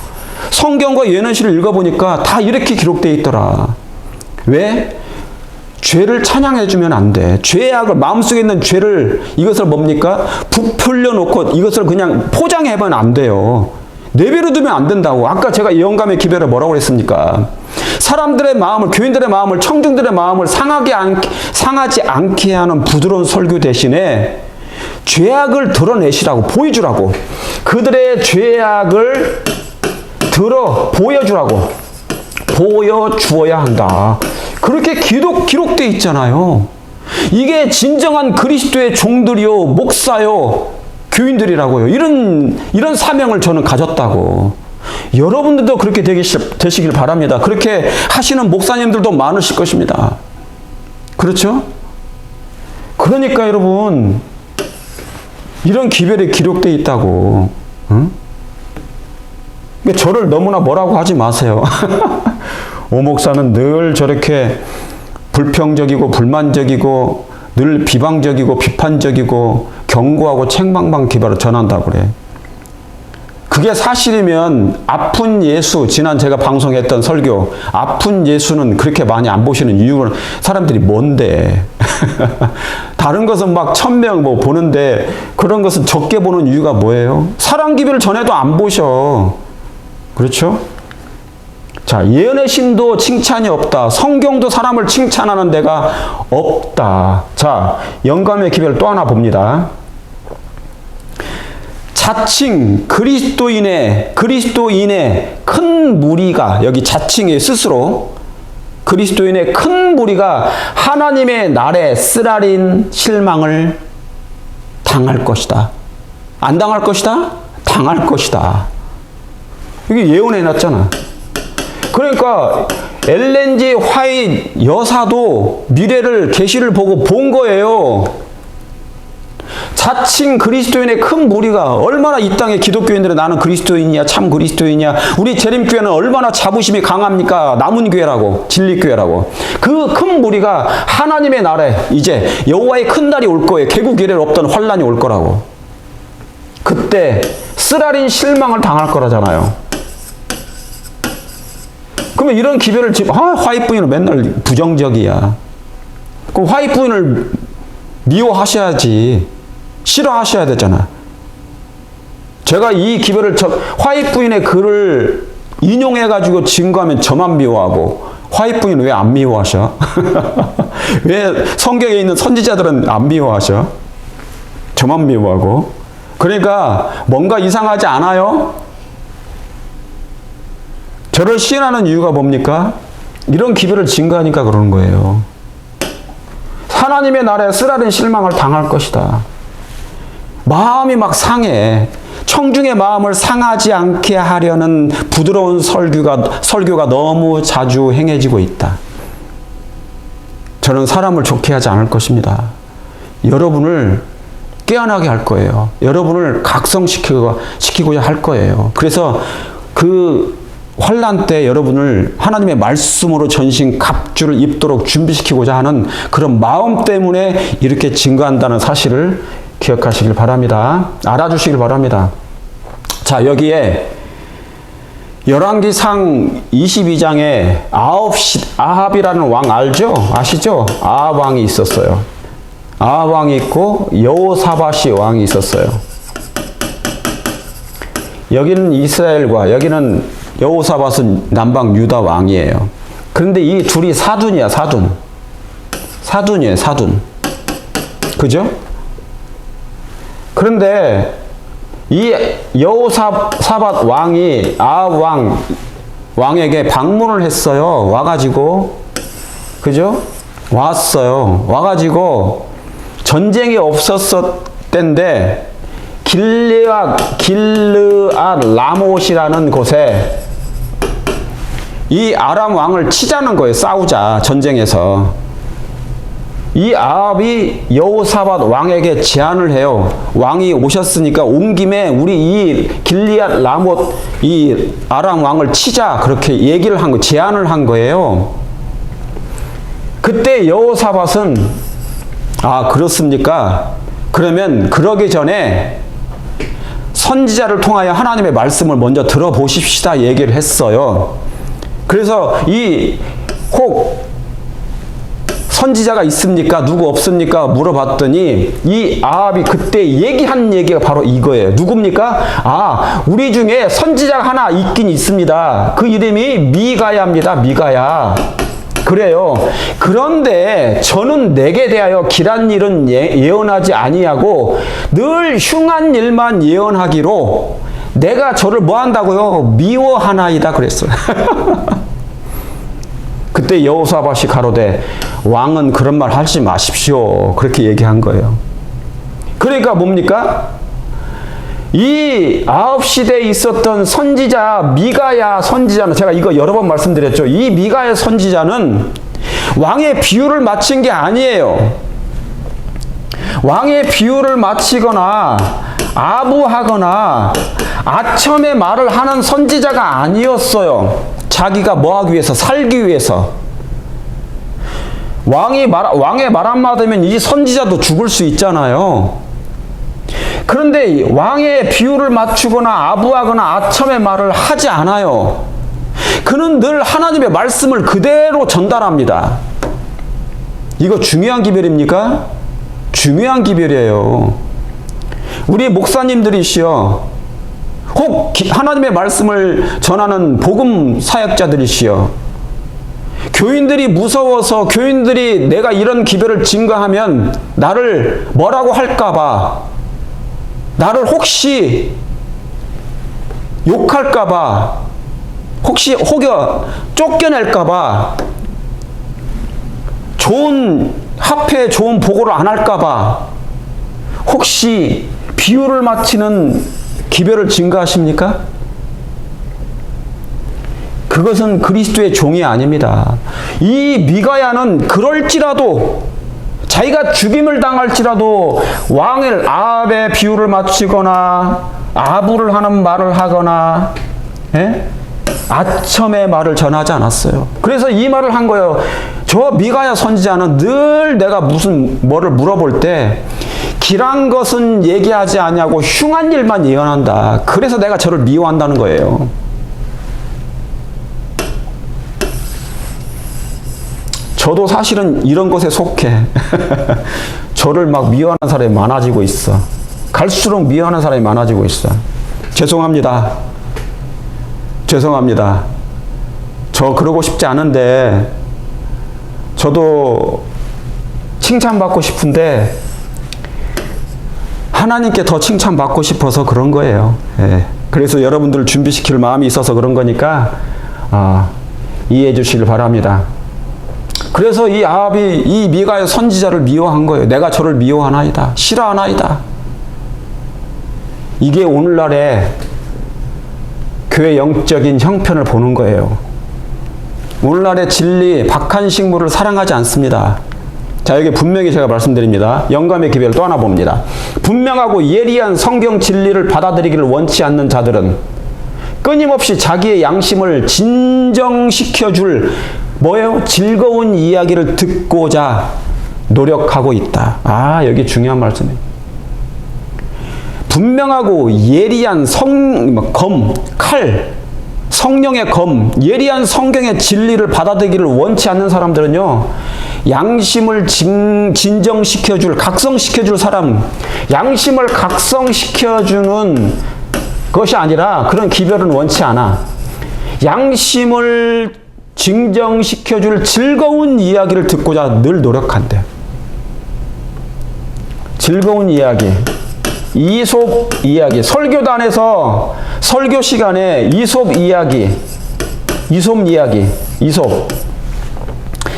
성경과 예언시를 읽어보니까 다 이렇게 기록되어 있더라. 왜? 죄를 찬양해주면 안 돼. 죄악을, 마음속에 있는 죄를, 이것을 뭡니까? 부풀려 놓고 이것을 그냥 포장해보면 안 돼요. 내버려 두면 안 된다고. 아까 제가 영감의 기별을 뭐라고 그랬습니까? 사람들의 마음을, 교인들의 마음을, 청중들의 마음을 상하지 않게 하는 부드러운 설교 대신에 죄악을 드러내시라고, 보여주라고. 그들의 죄악을 보여주라고. 보여주어야 한다. 그렇게 기록되어 있잖아요. 이게 진정한 그리스도의 종들이요, 목사요, 교인들이라고요. 이런 사명을 저는 가졌다고. 여러분들도 그렇게 되시길 바랍니다. 그렇게 하시는 목사님들도 많으실 것입니다. 그렇죠? 그러니까 여러분, 이런 기별이 기록되어 있다고. 응? 저를 너무나 뭐라고 하지 마세요. 오 목사는 늘 저렇게 불평적이고 불만적이고 늘 비방적이고 비판적이고 경고하고 책망만 기별을 전한다고 그래. 그게 사실이면 아픈 예수, 지난 제가 방송했던 설교, 아픈 예수는 그렇게 많이 안 보시는 이유는 사람들이 뭔데? 다른 것은 막 1000명 뭐 보는데 그런 것은 적게 보는 이유가 뭐예요? 사랑 기별을 전해도 안 보셔. 그렇죠? 자, 예언의 신도 칭찬이 없다. 성경도 사람을 칭찬하는 데가 없다. 자, 영감의 기별 또 하나 봅니다. 자칭 그리스도인의 큰 무리가, 여기 자칭의 스스로 그리스도인의 큰 무리가 하나님의 날에 쓰라린 실망을 당할 것이다. 안 당할 것이다? 당할 것이다. 이게 예언해 놨잖아. 그러니까 엘렌 G 화이트 여사도 미래를, 계시를 보고 본 거예요. 자칭 그리스도인의 큰 무리가 얼마나 이 땅의 기독교인들은 나는 그리스도인이야, 참 그리스도인이야, 우리 재림교회는 얼마나 자부심이 강합니까? 남은 교회라고, 진리교회라고. 그 큰 무리가 하나님의 날에 이제 여호와의 큰 날이 올 거예요. 개국 이래 없던 환란이 올 거라고. 그때 쓰라린 실망을 당할 거라잖아요. 그러면 이런 기별을 화이트 부인은 맨날 부정적이야. 그럼 화이트 부인을 미워하셔야지. 싫어하셔야 되잖아. 제가 이 기별을 화이트 부인의 글을 인용해가지고 증거하면 저만 미워하고 화이트 부인은 왜 안 미워하셔? 왜 성경에 있는 선지자들은 안 미워하셔? 저만 미워하고. 그러니까 뭔가 이상하지 않아요? 저를 시인하는 이유가 뭡니까? 이런 기별을 증거하니까 그러는 거예요. 하나님의 날에 쓰라린 실망을 당할 것이다. 마음이 막 상해. 청중의 마음을 상하지 않게 하려는 부드러운 설교가 너무 자주 행해지고 있다. 저는 사람을 좋게 하지 않을 것입니다. 여러분을 깨어나게 할 거예요. 여러분을 각성시키고자 할 거예요. 그래서 그 환난 때 여러분을 하나님의 말씀으로 전신 갑주를 입도록 준비시키고자 하는 그런 마음 때문에 이렇게 증거한다는 사실을 기억하시길 바랍니다. 알아주시길 바랍니다. 자, 여기에 열왕기상 22장에 아합이라는 왕 알죠? 아시죠? 아합 왕이 있었어요. 아합 왕이 있고 여호사밧이 왕이 있었어요. 여기는 이스라엘과 여기는 여호사밧은 남방 유다 왕이에요. 그런데 이 둘이 사돈이야, 사돈. 사돈이에요, 사돈. 그죠? 그런데 이 여호사밧 왕이 아합 왕에게 방문을 했어요. 와가지고, 그죠? 왔어요. 와가지고 전쟁이 없었을 때인데 길르앗 라못이라는 곳에 이 아람 왕을 치자는 거예요. 싸우자, 전쟁에서. 이 아합이 여호사밧 왕에게 제안을 해요. 왕이 오셨으니까 온 김에 우리 이 길르앗 라못 이 아람 왕을 치자, 그렇게 얘기를 한 거, 제안을 한 거예요. 그때 여호사밧은 아, 그렇습니까? 그러면 그러기 전에 선지자를 통하여 하나님의 말씀을 먼저 들어보십시다 얘기를 했어요. 그래서 혹 선지자가 있습니까? 누구 없습니까? 물어봤더니 이 아합이 그때 얘기한 얘기가 바로 이거예요. 누굽니까? 아, 우리 중에 선지자가 하나 있긴 있습니다. 그 이름이 미가야입니다. 미가야. 그래요. 그런데 저는 내게 대하여 길한 일은 예언하지 아니하고 늘 흉한 일만 예언하기로 내가 저를 뭐 한다고요? 미워하나이다 그랬어요. 그때 여호사밧이 가로되 왕은 그런 말 하지 마십시오. 그렇게 얘기한 거예요. 그러니까 뭡니까? 이 아합 시대에 있었던 선지자 미가야 선지자는, 제가 이거 여러 번 말씀드렸죠. 이 미가야 선지자는 왕의 비유를 마친 게 아니에요. 왕의 비유를 마치거나 아부하거나 아첨의 말을 하는 선지자가 아니었어요. 자기가 뭐 하기 위해서? 살기 위해서. 왕의 말 한마디면 이 선지자도 죽을 수 있잖아요. 그런데 왕의 비유를 맞추거나 아부하거나 아첨의 말을 하지 않아요. 그는 늘 하나님의 말씀을 그대로 전달합니다. 이거 중요한 기별입니까? 중요한 기별이에요. 우리 목사님들이시여, 혹 하나님의 말씀을 전하는 복음 사역자들이시여, 교인들이 무서워서 교인들이 내가 이런 기별을 증거하면 나를 뭐라고 할까봐, 나를 혹시 욕할까봐, 혹시 쫓겨낼까봐, 합회에 좋은 보고를 안 할까봐, 혹시 비유를 마치는 기별을 증거하십니까? 그것은 그리스도의 종이 아닙니다. 이 미가야는 그럴지라도, 자기가 죽임을 당할지라도 왕을 아합의 비유를 마치거나 아부를 하는 말을 하거나 아첨의 말을 전하지 않았어요. 그래서 이 말을 한 거예요. 저 미가야 선지자는 늘 내가 뭐를 물어볼 때 길한 것은 얘기하지 않냐고 흉한 일만 예언한다. 그래서 내가 저를 미워한다는 거예요. 저도 사실은 이런 것에 속해. 저를 막 미워하는 사람이 많아지고 있어. 갈수록 미워하는 사람이 많아지고 있어. 죄송합니다. 죄송합니다. 저 그러고 싶지 않은데, 저도 칭찬받고 싶은데 하나님께 더 칭찬받고 싶어서 그런 거예요. 예. 그래서 여러분들을 준비시킬 마음이 있어서 그런 거니까 이해해 주시길 바랍니다. 그래서 이 아합이 이 미가의 선지자를 미워한 거예요. 내가 저를 미워하나이다. 싫어하나이다. 이게 오늘날의 교회 영적인 형편을 보는 거예요. 오늘날의 진리, 박한식물을 사랑하지 않습니다. 자, 여기 분명히 제가 말씀드립니다. 영감의 기별을 또 하나 봅니다. 분명하고 예리한 성경 진리를 받아들이기를 원치 않는 자들은 끊임없이 자기의 양심을 진정시켜줄 뭐예요? 즐거운 이야기를 듣고자 노력하고 있다. 아, 여기 중요한 말씀이에요. 분명하고 예리한 칼, 성령의 검, 예리한 성경의 진리를 받아들이기를 원치 않는 사람들은요, 양심을 진정시켜줄, 각성시켜줄 사람, 양심을 각성시켜주는 것이 아니라 그런 기별은 원치 않아. 양심을 진정시켜줄 즐거운 이야기를 듣고자 늘 노력한대. 즐거운 이야기. 이솝 이야기. 설교단에서 설교 시간에 이솝 이야기.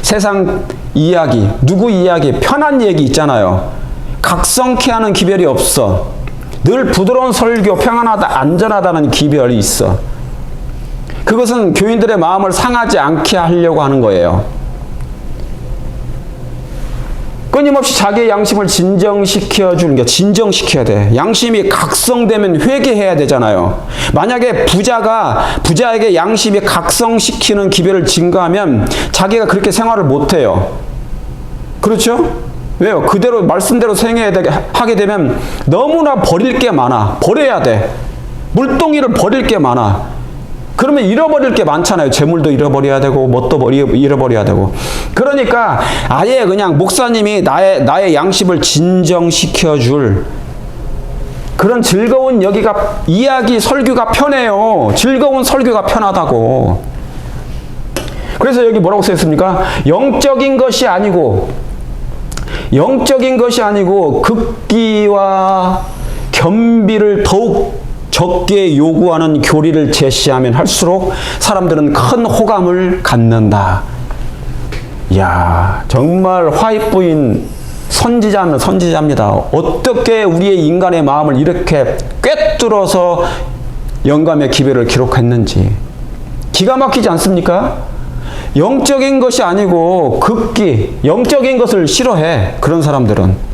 세상 이야기, 누구 이야기, 편한 얘기 있잖아요. 각성케 하는 기별이 없어. 늘 부드러운 설교, 평안하다, 안전하다는 기별이 있어. 그것은 교인들의 마음을 상하지 않게 하려고 하는 거예요. 끊임없이 자기의 양심을 진정시켜주는 게, 진정시켜야 돼. 양심이 각성되면 회개해야 되잖아요. 만약에 부자에게 양심이 각성시키는 기별을 증가하면 자기가 그렇게 생활을 못해요. 그렇죠? 왜요? 그대로 말씀대로 하게 되면 너무나 버릴 게 많아. 버려야 돼. 물동이를 버릴 게 많아. 그러면 잃어버릴 게 많잖아요. 재물도 잃어버려야 되고 뭣도 잃어버려야 되고. 그러니까 아예 그냥 목사님이 나의 양심을 진정시켜줄 그런 즐거운 설교가 편해요. 즐거운 설교가 편하다고. 그래서 여기 뭐라고 써있습니까? 영적인 것이 아니고 극기와 겸비를 더욱 적게 요구하는 교리를 제시하면 할수록 사람들은 큰 호감을 갖는다. 이야, 정말 화이부인 선지자입니다. 어떻게 우리의 인간의 마음을 이렇게 꿰뚫어서 영감의 기별을 기록했는지. 기가 막히지 않습니까? 영적인 것이 아니고 영적인 것을 싫어해. 그런 사람들은.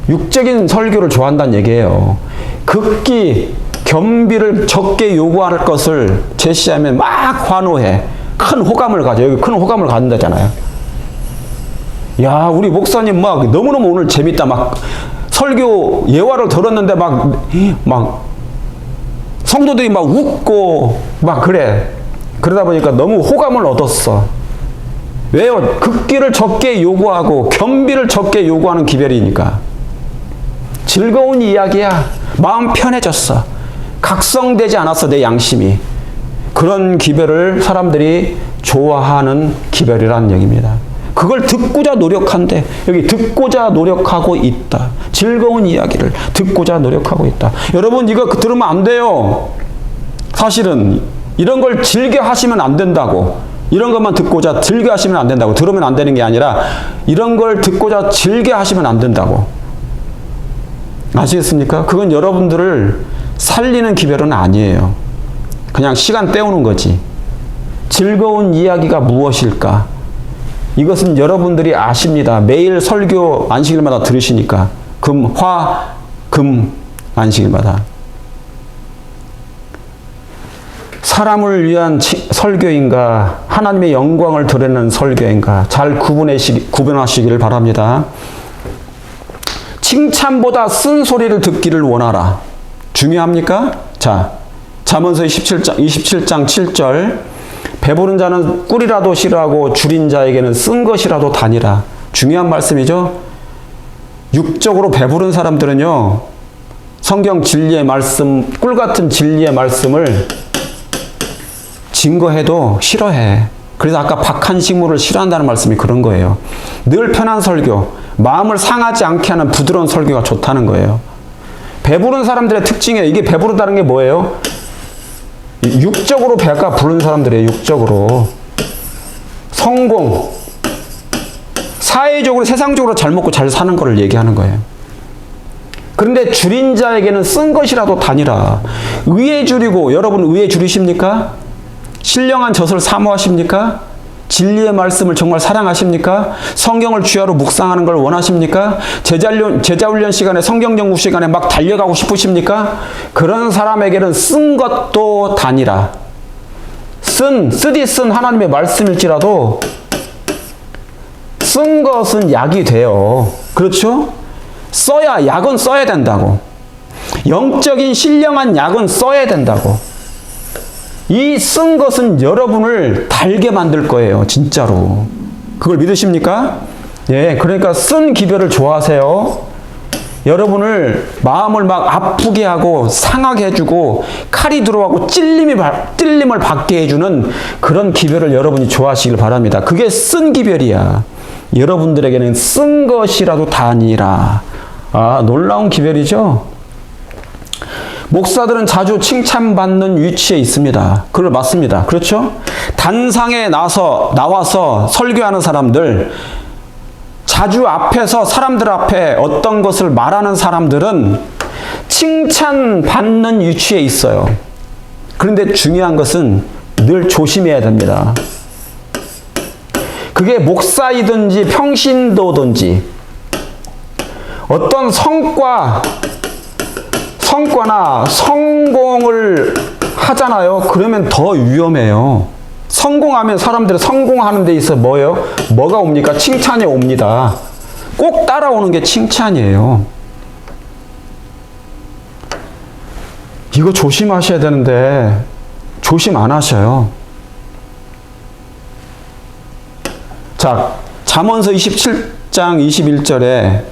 육적인 설교를 좋아한다는 얘기예요. 겸비를 적게 요구할 것을 제시하면 막 환호해. 큰 호감을 가져. 여기 큰 호감을 갖는다잖아요. 야, 우리 목사님 너무너무 오늘 재밌다. 설교 예화를 들었는데 성도들이 웃고 그래. 그러다 보니까 너무 호감을 얻었어. 왜요? 극기를 적게 요구하고 겸비를 적게 요구하는 기별이니까. 즐거운 이야기야. 마음 편해졌어. 각성되지 않았어, 내 양심이. 그런 기별을 사람들이 좋아하는 기별이라는 얘기입니다. 그걸 듣고자 노력한대. 여기 듣고자 노력하고 있다. 즐거운 이야기를 듣고자 노력하고 있다. 여러분, 이거 들으면 안 돼요. 사실은 이런 걸 즐겨 하시면 안 된다고. 이런 것만 듣고자 즐겨 하시면 안 된다고. 들으면 안 되는 게 아니라 이런 걸 듣고자 즐겨 하시면 안 된다고. 아시겠습니까? 그건 여러분들을 살리는 기별은 아니에요. 그냥 시간 때우는 거지. 즐거운 이야기가 무엇일까? 이것은 여러분들이 아십니다. 매일 설교 안식일마다 들으시니까. 금 안식일마다. 사람을 위한 설교인가, 하나님의 영광을 드러내는 설교인가, 잘 구분하시기를 바랍니다. 칭찬보다 쓴소리를 듣기를 원하라. 중요합니까? 자, 잠언서 27장 7절. 배부른 자는 꿀이라도 싫어하고 줄인 자에게는 쓴 것이라도 다니라. 중요한 말씀이죠. 육적으로 배부른 사람들은요, 성경 진리의 말씀, 꿀 같은 진리의 말씀을 증거해도 싫어해. 그래서 아까 박한 식물을 싫어한다는 말씀이 그런 거예요. 늘 편한 설교, 마음을 상하지 않게 하는 부드러운 설교가 좋다는 거예요. 배부른 사람들의 특징이에요. 이게 배부르다는 게 뭐예요? 육적으로 배가 부른 사람들이에요. 육적으로. 성공. 사회적으로, 세상적으로 잘 먹고 잘 사는 거를 얘기하는 거예요. 그런데 줄인 자에게는 쓴 것이라도 다니라. 의에 줄이고, 여러분 의에 줄이십니까? 신령한 젖을 사모하십니까? 진리의 말씀을 정말 사랑하십니까? 성경을 주야로 묵상하는 걸 원하십니까? 제자훈련 시간에 성경 연구 시간에 막 달려가고 싶으십니까? 그런 사람에게는 쓴 것도 단이라. 쓰디 쓴 하나님의 말씀일지라도 쓴 것은 약이 돼요. 그렇죠? 약은 써야 된다고. 영적인 신령한 약은 써야 된다고. 이 쓴 것은 여러분을 달게 만들 거예요. 진짜로. 그걸 믿으십니까? 예, 그러니까 쓴 기별을 좋아하세요. 여러분을 마음을 막 아프게 하고 상하게 해주고 칼이 들어가고 찔림을 받게 해주는 그런 기별을 여러분이 좋아하시길 바랍니다. 그게 쓴 기별이야. 여러분들에게는 쓴 것이라도 다니라. 아, 놀라운 기별이죠? 목사들은 자주 칭찬받는 위치에 있습니다. 그걸 맞습니다. 그렇죠? 단상에 나와서 설교하는 사람들, 자주 앞에서 사람들 앞에 어떤 것을 말하는 사람들은 칭찬받는 위치에 있어요. 그런데 중요한 것은 늘 조심해야 됩니다. 그게 목사이든지 평신도든지 어떤 성과나 성공을 하잖아요. 그러면 더 위험해요. 성공하면 사람들이 성공하는 데 있어 뭐가 옵니까? 칭찬이 옵니다. 꼭 따라오는 게 칭찬이에요. 이거 조심하셔야 되는데 조심 안 하셔요. 자, 잠언서 27장 21절에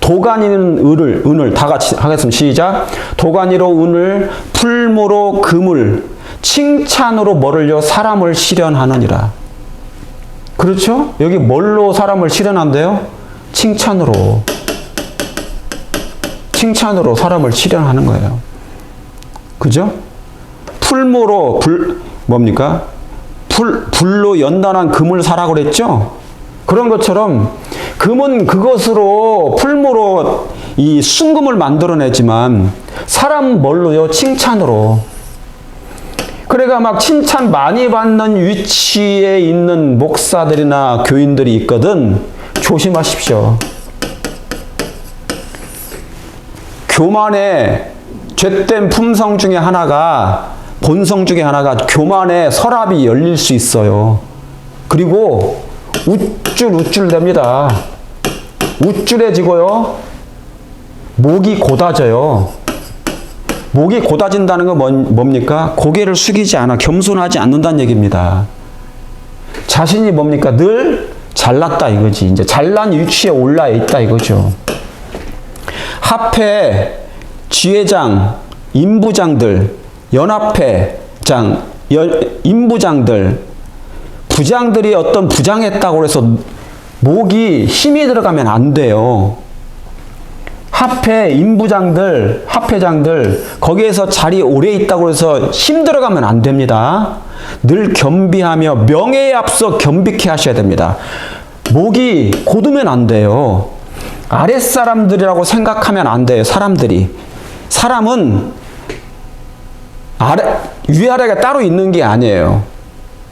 도가니는 은을 다 같이 하겠습니다. 시작. 도가니로 은을, 풀무로 금을, 칭찬으로 뭐를요? 사람을 실현하느니라. 그렇죠? 여기 뭘로 사람을 실현한대요? 칭찬으로. 칭찬으로 사람을 실현하는 거예요. 그죠? 풀무로 뭡니까? 불로 연단한 금을 사라고 그랬죠? 그런 것처럼 금은 그것으로 풀무로 이 순금을 만들어내지만 사람 뭘로요? 칭찬으로. 그러니까 막 칭찬 많이 받는 위치에 있는 목사들이나 교인들이 있거든. 조심하십시오. 교만의 죄된 품성 중에 하나가, 본성 중에 하나가 교만의 서랍이 열릴 수 있어요. 그리고 우쭐됩니다. 우쭐해지고요. 목이 고다져요. 목이 고다진다는 건 뭡니까? 고개를 숙이지 않아, 겸손하지 않는다는 얘기입니다. 자신이 뭡니까? 늘 잘났다 이거지. 이제 잘난 위치에 올라 있다 이거죠. 합회, 지회장, 임부장들, 연합회장, 임부장들, 부장들이 어떤 부장했다고 해서 목이 힘이 들어가면 안 돼요. 합회, 임부장들, 합회장들, 거기에서 자리 오래 있다고 해서 힘 들어가면 안 됩니다. 늘 겸비하며 명예에 앞서 겸비케 하셔야 됩니다. 목이 곧으면 안 돼요. 아랫사람들이라고 생각하면 안 돼요. 사람은 위아래가 따로 있는 게 아니에요.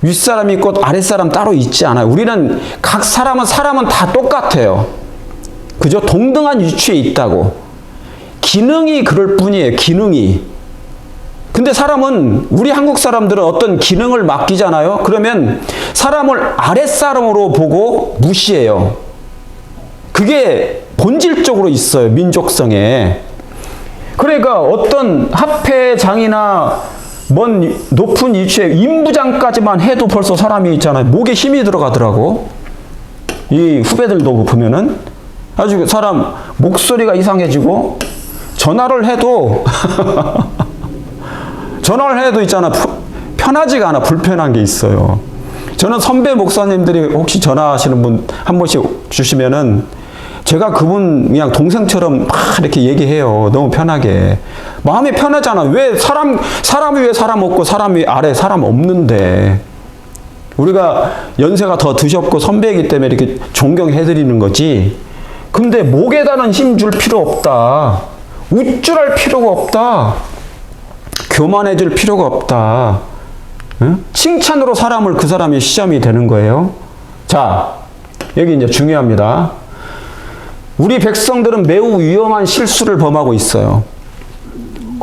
윗사람이 있고 아랫사람 따로 있지 않아요. 우리는 각 사람은 다 똑같아요. 그죠? 동등한 위치에 있다고. 기능이 그럴 뿐이에요. 기능이. 근데 우리 한국 사람들은 어떤 기능을 맡기잖아요. 그러면 사람을 아랫사람으로 보고 무시해요. 그게 본질적으로 있어요. 민족성에. 그러니까 어떤 합회장이나 먼 높은 위치에 임부장까지만 해도 벌써 사람이 있잖아요. 목에 힘이 들어가더라고. 이 후배들도 보면은 아주 사람 목소리가 이상해지고 전화를 해도 있잖아. 편하지가 않아. 불편한 게 있어요. 저는 선배 목사님들이 혹시 전화하시는 분 한 번씩 주시면은 제가 그분 그냥 동생처럼 막 이렇게 얘기해요. 너무 편하게. 마음이 편하잖아. 왜 사람이 왜 사람 없고 사람이 아래 사람 없는데. 우리가 연세가 더 드셨고 선배이기 때문에 이렇게 존경해드리는 거지. 근데 목에다는 힘 줄 필요 없다. 우쭐할 필요가 없다. 교만해질 필요가 없다. 칭찬으로 사람을 그 사람이 시험이 되는 거예요. 자, 여기 이제 중요합니다. 우리 백성들은 매우 위험한 실수를 범하고 있어요.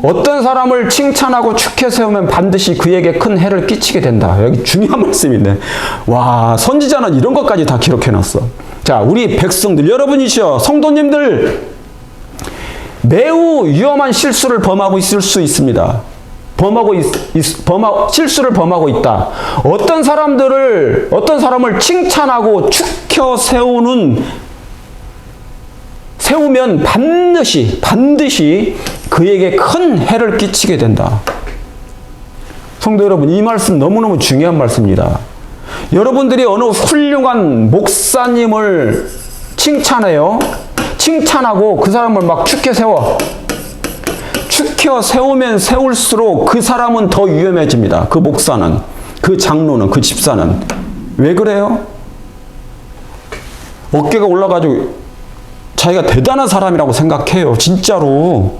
어떤 사람을 칭찬하고 축해 세우면 반드시 그에게 큰 해를 끼치게 된다. 여기 중요한 말씀인데, 와, 선지자는 이런 것까지 다 기록해놨어. 자, 우리 백성들, 여러분이시여, 성도님들, 매우 위험한 실수를 범하고 있을 수 있습니다. 실수를 범하고 있다. 어떤 사람을 칭찬하고 축혀 세우면 반드시 그에게 큰 해를 끼치게 된다. 성도 여러분, 이 말씀 너무너무 중요한 말씀입니다. 여러분들이 어느 훌륭한 목사님을 칭찬하고 그 사람을 막 축혀 세우면 세울수록 그 사람은 더 위험해집니다. 그 목사는, 그 장로는, 그 집사는. 왜 그래요? 어깨가 올라가지고 자기가 대단한 사람이라고 생각해요. 진짜로.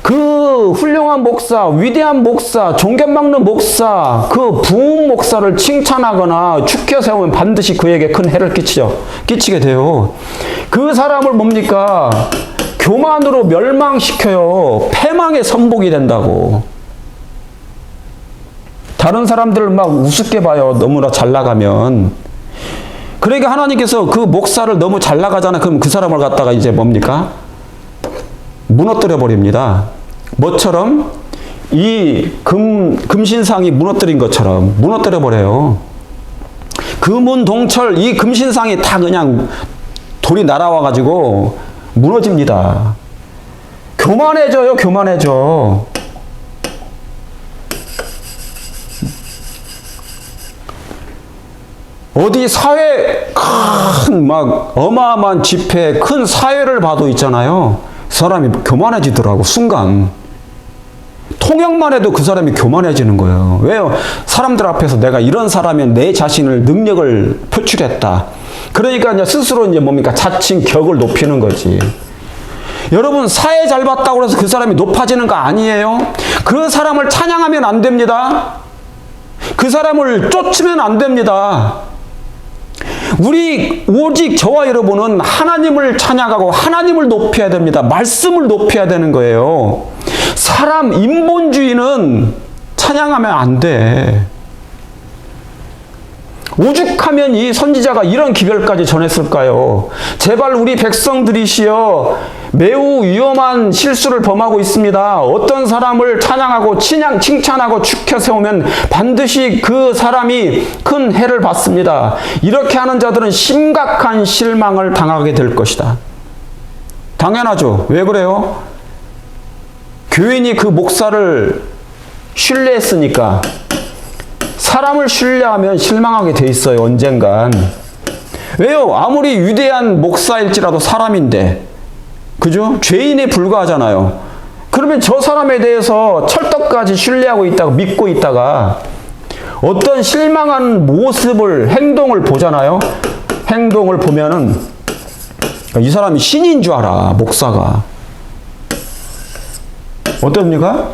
그 훌륭한 목사, 위대한 목사, 존경 받는 목사, 그 부흥 목사를 칭찬하거나 축혀 세우면 반드시 그에게 큰 해를 끼치게 돼요. 그 사람을 뭡니까? 교만으로 멸망시켜요. 패망의 선복이 된다고. 다른 사람들을 막 우습게 봐요. 너무나 잘 나가면. 그러니까 하나님께서 그 목사를 너무 잘 나가잖아. 그럼 그 사람을 갖다가 이제 뭡니까? 무너뜨려 버립니다. 뭐처럼? 이 금신상이 무너뜨린 것처럼 무너뜨려 버려요. 금은동철 이 금신상이 다 그냥 돌이 날아와 가지고 무너집니다. 교만해져. 어디 사회 막 어마어마한 집회 큰 사회를 봐도 있잖아요. 사람이 교만해지더라고. 순간 통역만 해도 그 사람이 교만해지는 거예요. 왜요? 사람들 앞에서 내가 이런 사람이면 내 자신을 능력을 표출했다. 그러니까 이제 스스로 이제 뭡니까? 자칭 격을 높이는 거지. 여러분, 사회 잘 봤다고 해서 그 사람이 높아지는 거 아니에요. 그 사람을 찬양하면 안 됩니다. 그 사람을 쫓으면 안 됩니다. 오직 저와 여러분은 하나님을 찬양하고 하나님을 높여야 됩니다. 말씀을 높여야 되는 거예요. 사람 인본주의는 찬양하면 안 돼. 오죽하면 이 선지자가 이런 기별까지 전했을까요? 제발 우리 백성들이시여, 매우 위험한 실수를 범하고 있습니다. 어떤 사람을 찬양하고 칭찬하고 축혀 세우면 반드시 그 사람이 큰 해를 받습니다. 이렇게 하는 자들은 심각한 실망을 당하게 될 것이다. 당연하죠. 왜 그래요? 교인이 그 목사를 신뢰했으니까. 사람을 신뢰하면 실망하게 돼 있어요. 언젠간. 왜요? 아무리 위대한 목사일지라도 사람인데, 그죠? 죄인에 불과하잖아요. 그러면 저 사람에 대해서 철떡까지 신뢰하고 있다가 믿고 있다가 어떤 실망한 모습을, 행동을 보잖아요. 행동을 보면은 이 사람이 신인 줄 알아. 목사가. 어떻습니까?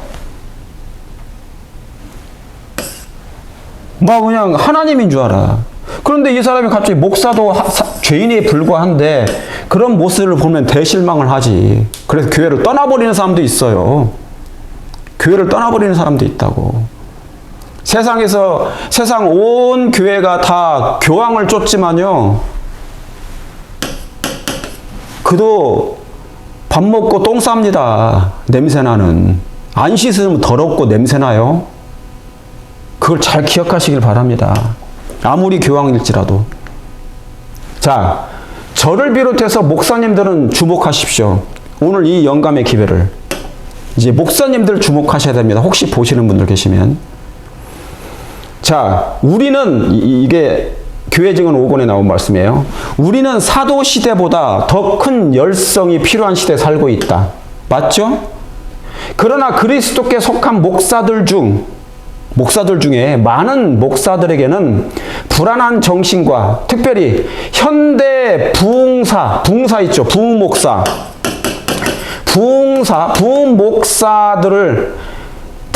막 그냥 하나님인 줄 알아. 그런데 이 사람이 갑자기 목사도 죄인에 불과한데 그런 모습을 보면 대실망을 하지. 그래서 교회를 떠나버리는 사람도 있어요. 교회를 떠나버리는 사람도 있다고. 세상 온 교회가 다 교황을 쫓지만요. 그도 밥 먹고 똥 쌉니다. 냄새나는. 안 씻으면 더럽고 냄새나요. 그걸 잘 기억하시길 바랍니다. 아무리 교황일지라도. 자, 저를 비롯해서 목사님들은 주목하십시오. 오늘 이 영감의 기회를. 이제 목사님들 주목하셔야 됩니다. 혹시 보시는 분들 계시면. 자, 우리는, 이게 교회증언 5권에 나온 말씀이에요. 우리는 사도 시대보다 더 큰 열성이 필요한 시대에 살고 있다. 맞죠? 그러나 그리스도께 속한 목사들 중에 많은 목사들에게는 불안한 정신과 특별히 현대 부흥사 있죠. 부흥 목사들을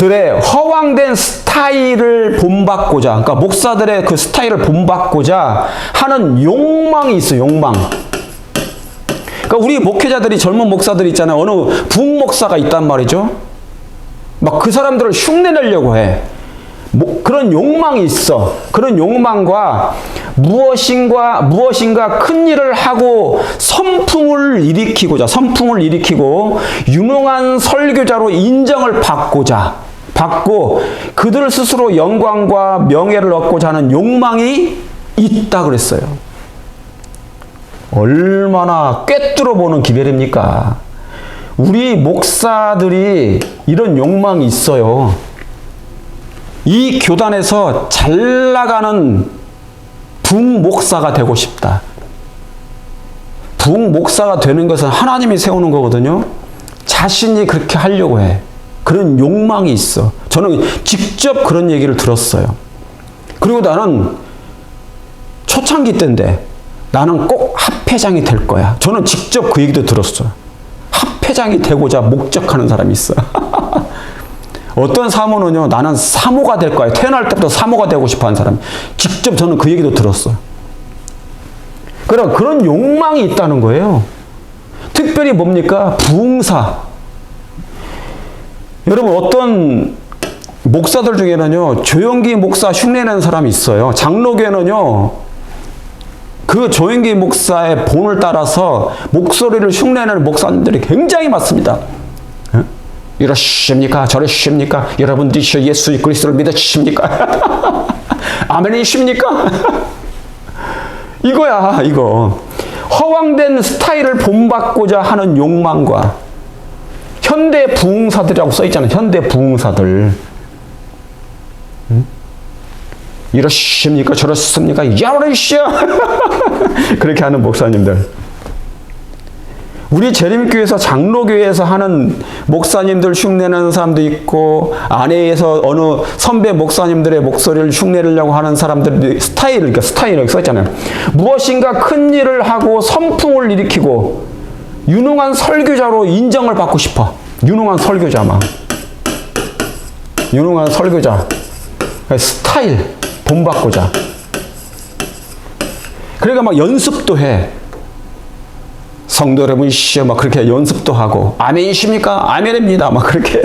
허황된 스타일을 본받고자, 그러니까 목사들의 그 스타일을 본받고자 하는 욕망이 있어요. 욕망. 그러니까 우리 목회자들이, 젊은 목사들이 있잖아요. 어느 부목사가 있단 말이죠. 막 그 사람들을 흉내내려고 해. 그런 욕망이 있어. 그런 욕망과 무엇인가 큰 일을 하고 선풍을 일으키고 유능한 설교자로 인정을 받고 그들 스스로 영광과 명예를 얻고자 하는 욕망이 있다 그랬어요. 얼마나 꿰뚫어 보는 기별입니까? 우리 목사들이 이런 욕망이 있어요. 이 교단에서 잘 나가는 부목사가 되고 싶다. 부목사가 되는 것은 하나님이 세우는 거거든요. 자신이 그렇게 하려고 해. 그런 욕망이 있어. 저는 직접 그런 얘기를 들었어요. 그리고 나는 초창기 때인데 나는 꼭 합회장이 될 거야. 저는 직접 그 얘기도 들었어요. 합회장이 되고자 목적하는 사람이 있어. 어떤 사모는요, 나는 사모가 될 거야. 태어날 때부터 사모가 되고 싶어 하는 사람. 직접 저는 그 얘기도 들었어요. 그런 욕망이 있다는 거예요. 특별히 뭡니까? 부흥사. 여러분, 어떤 목사들 중에는요, 조영기 목사 흉내내는 사람이 있어요. 장로교회는요, 그 조영기 목사의 본을 따라서 목소리를 흉내내는 목사님들이 굉장히 많습니다. 이러십니까? 저러십니까? 여러분들이 예수 그리스도를 믿으십니까? 아멘이십니까? 이거야, 이거. 허황된 스타일을 본받고자 하는 욕망과 현대 부흥사들이라고 써있잖아요. 현대 부흥사들. 이러십니까? 저렇습니까? 야르시야! 그렇게 하는 목사님들. 우리 재림교회에서 장로교회에서 하는 목사님들 흉내내는 사람도 있고, 아내에서 어느 선배 목사님들의 목소리를 흉내내려고 하는 사람들이 그러니까 스타일을 써있잖아요. 무엇인가 큰 일을 하고 선풍을 일으키고 유능한 설교자로 인정을 받고 싶어. 유능한 설교자만. 유능한 설교자. 스타일 본받고자. 그러니까 막 연습도 해. 성도 여러분, 막 그렇게 연습도 하고, 아멘이십니까? 아멘입니다. 막 그렇게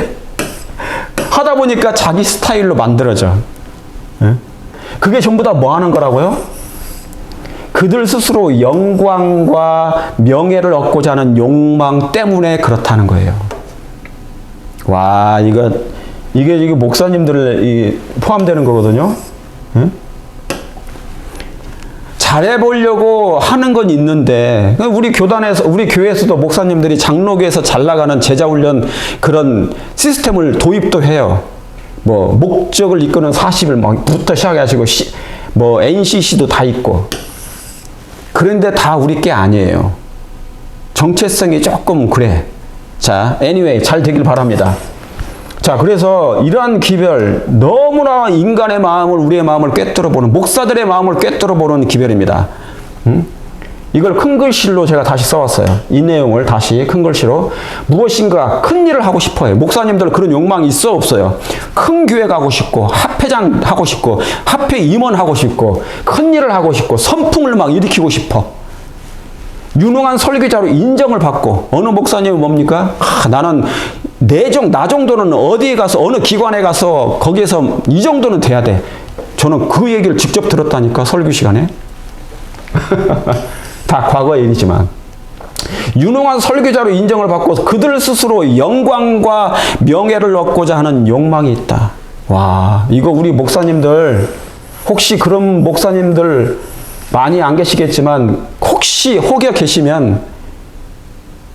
하다 보니까 자기 스타일로 만들어져. 그게 전부 다 뭐 하는 거라고요? 그들 스스로 영광과 명예를 얻고자 하는 욕망 때문에 그렇다는 거예요. 와, 이게 목사님들 포함되는 거거든요. 잘해보려고 하는 건 있는데, 우리 교회에서도 목사님들이 장로교에서 잘 나가는 제자훈련 그런 시스템을 도입도 해요. 뭐, 목적을 이끄는 40일부터 시작해가지고, NCC도 다 있고. 그런데 다 우리 게 아니에요. 정체성이 조금 그래. 자, anyway, 잘 되길 바랍니다. 자, 그래서 이러한 기별, 너무나 인간의 마음을, 우리의 마음을 꿰뚫어보는, 목사들의 마음을 꿰뚫어보는 기별입니다. 이걸 큰 글씨로 제가 다시 써왔어요. 이 내용을 다시 큰 글씨로. 무엇인가 큰 일을 하고 싶어요. 목사님들 그런 욕망이 있어 없어요? 큰 교회 가고 싶고, 합회장 하고 싶고, 합회 임원 하고 싶고, 큰 일을 하고 싶고, 선풍을 막 일으키고 싶어. 유능한 설교자로 인정을 받고, 어느 목사님은 뭡니까? 나는 나 정도는 어디에 가서, 어느 기관에 가서, 거기에서 이 정도는 돼야 돼. 저는 그 얘기를 직접 들었다니까, 설교 시간에. 다 과거의 일이지만. 유능한 설교자로 인정을 받고 그들 스스로 영광과 명예를 얻고자 하는 욕망이 있다. 와, 이거 우리 목사님들, 혹시 그런 목사님들 많이 안 계시겠지만, 혹시 혹여 계시면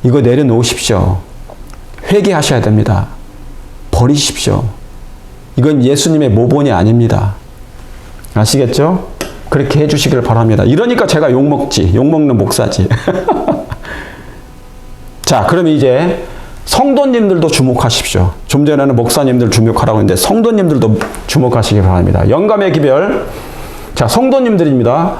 이거 내려놓으십시오. 회개하셔야 됩니다. 버리십시오. 이건 예수님의 모본이 아닙니다. 아시겠죠? 그렇게 해주시길 바랍니다. 이러니까 제가 욕먹는 목사지. 자, 그럼 이제 성도님들도 주목하십시오. 좀 전에는 목사님들 주목하라고 했는데 성도님들도 주목하시기 바랍니다. 영감의 기별. 자, 성도님들입니다.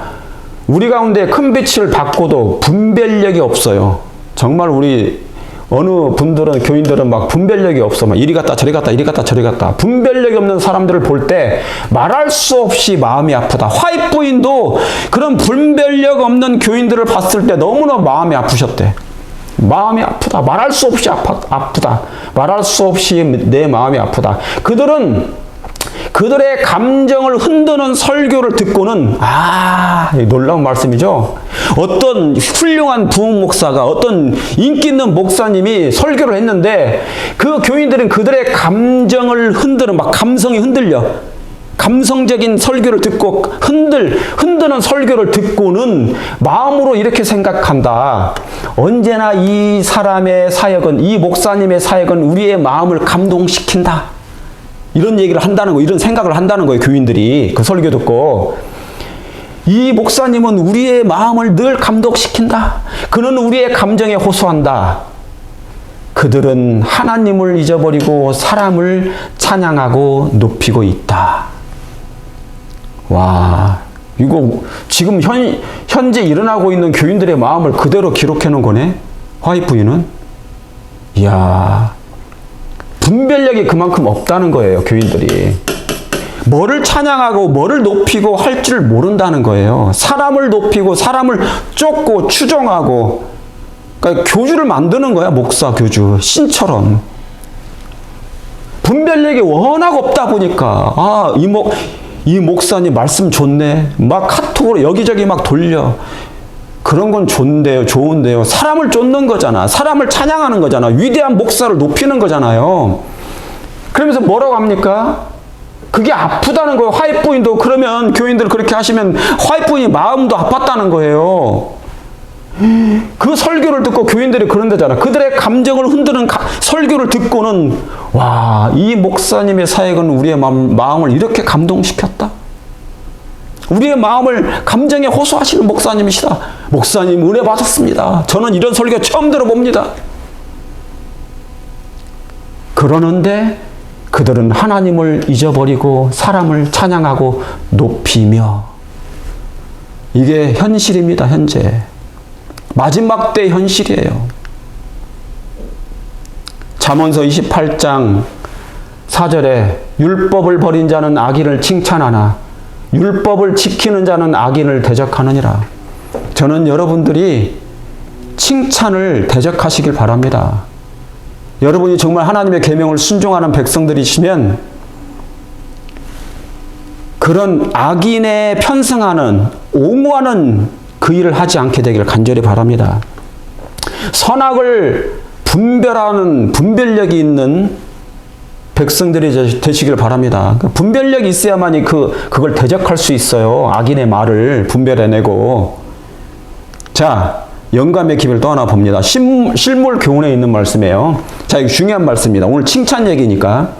우리 가운데 큰 빛을 받고도 분별력이 없어요. 정말 우리 어느 분들은, 교인들은 막 분별력이 없어. 막 이리 갔다 저리 갔다 이리 갔다 저리 갔다. 분별력이 없는 사람들을 볼 때 말할 수 없이 마음이 아프다. 화입 부인도 그런 분별력 없는 교인들을 봤을 때 너무나 마음이 아프셨대. 마음이 아프다. 말할 수 없이 아프다. 말할 수 없이 내 마음이 아프다. 그들의 감정을 흔드는 설교를 듣고는, 놀라운 말씀이죠. 어떤 훌륭한 부흥 목사가, 어떤 인기 있는 목사님이 설교를 했는데 그 교인들은 그들의 감정을 흔드는, 막 감성이 흔들려. 감성적인 설교를 듣고 흔드는 설교를 듣고는 마음으로 이렇게 생각한다. 언제나 이 사람의 사역은, 이 목사님의 사역은 우리의 마음을 감동시킨다. 이런 얘기를 한다는 거, 이런 생각을 한다는 거예요, 교인들이. 그 설교 듣고. 이 목사님은 우리의 마음을 늘 감동시킨다. 그는 우리의 감정에 호소한다. 그들은 하나님을 잊어버리고 사람을 찬양하고 높이고 있다. 와, 이거 지금 현재 일어나고 있는 교인들의 마음을 그대로 기록해 놓은 거네, 화입 부인은. 이야, 분별력이 그만큼 없다는 거예요, 교인들이. 뭐를 찬양하고 뭐를 높이고 할 줄 모른다는 거예요. 사람을 높이고 사람을 쫓고 추종하고, 그러니까 교주를 만드는 거야, 목사, 교주, 신처럼. 분별력이 워낙 없다 보니까, 이 목사님 말씀 좋네. 막 카톡으로 여기저기 막 돌려. 그런 건 좋은데요. 사람을 쫓는 거잖아. 사람을 찬양하는 거잖아. 위대한 목사를 높이는 거잖아요. 그러면서 뭐라고 합니까? 그게 아프다는 거예요. 화입 부인도. 그러면 교인들 그렇게 하시면 화입 부인이 마음도 아팠다는 거예요. 그 설교를 듣고 교인들이 그런다잖아. 그들의 감정을 흔드는 설교를 듣고는, 와, 이 목사님의 사역은 우리의 마음을 이렇게 감동시켰다. 우리의 마음을 감정에 호소하시는 목사님이시다. 목사님 은혜 받았습니다. 저는 이런 설교 처음 들어봅니다. 그러는데 그들은 하나님을 잊어버리고 사람을 찬양하고 높이며. 이게 현실입니다, 현재. 마지막 때 현실이에요. 잠언서 28장 4절에 율법을 버린 자는 악인을 칭찬하나 율법을 지키는 자는 악인을 대적하느니라. 저는 여러분들이 칭찬을 대적하시길 바랍니다. 여러분이 정말 하나님의 계명을 순종하는 백성들이시면 그런 악인에 편승하는, 옹호하는 그 일을 하지 않게 되기를 간절히 바랍니다. 선악을 분별하는 분별력이 있는 백성들이 되시길 바랍니다. 분별력이 있어야만이 그걸 대적할 수 있어요. 악인의 말을 분별해내고. 자, 영감의 기회를 또 하나 봅니다. 실물 교훈에 있는 말씀이에요. 자, 이거 중요한 말씀입니다. 오늘 칭찬 얘기니까.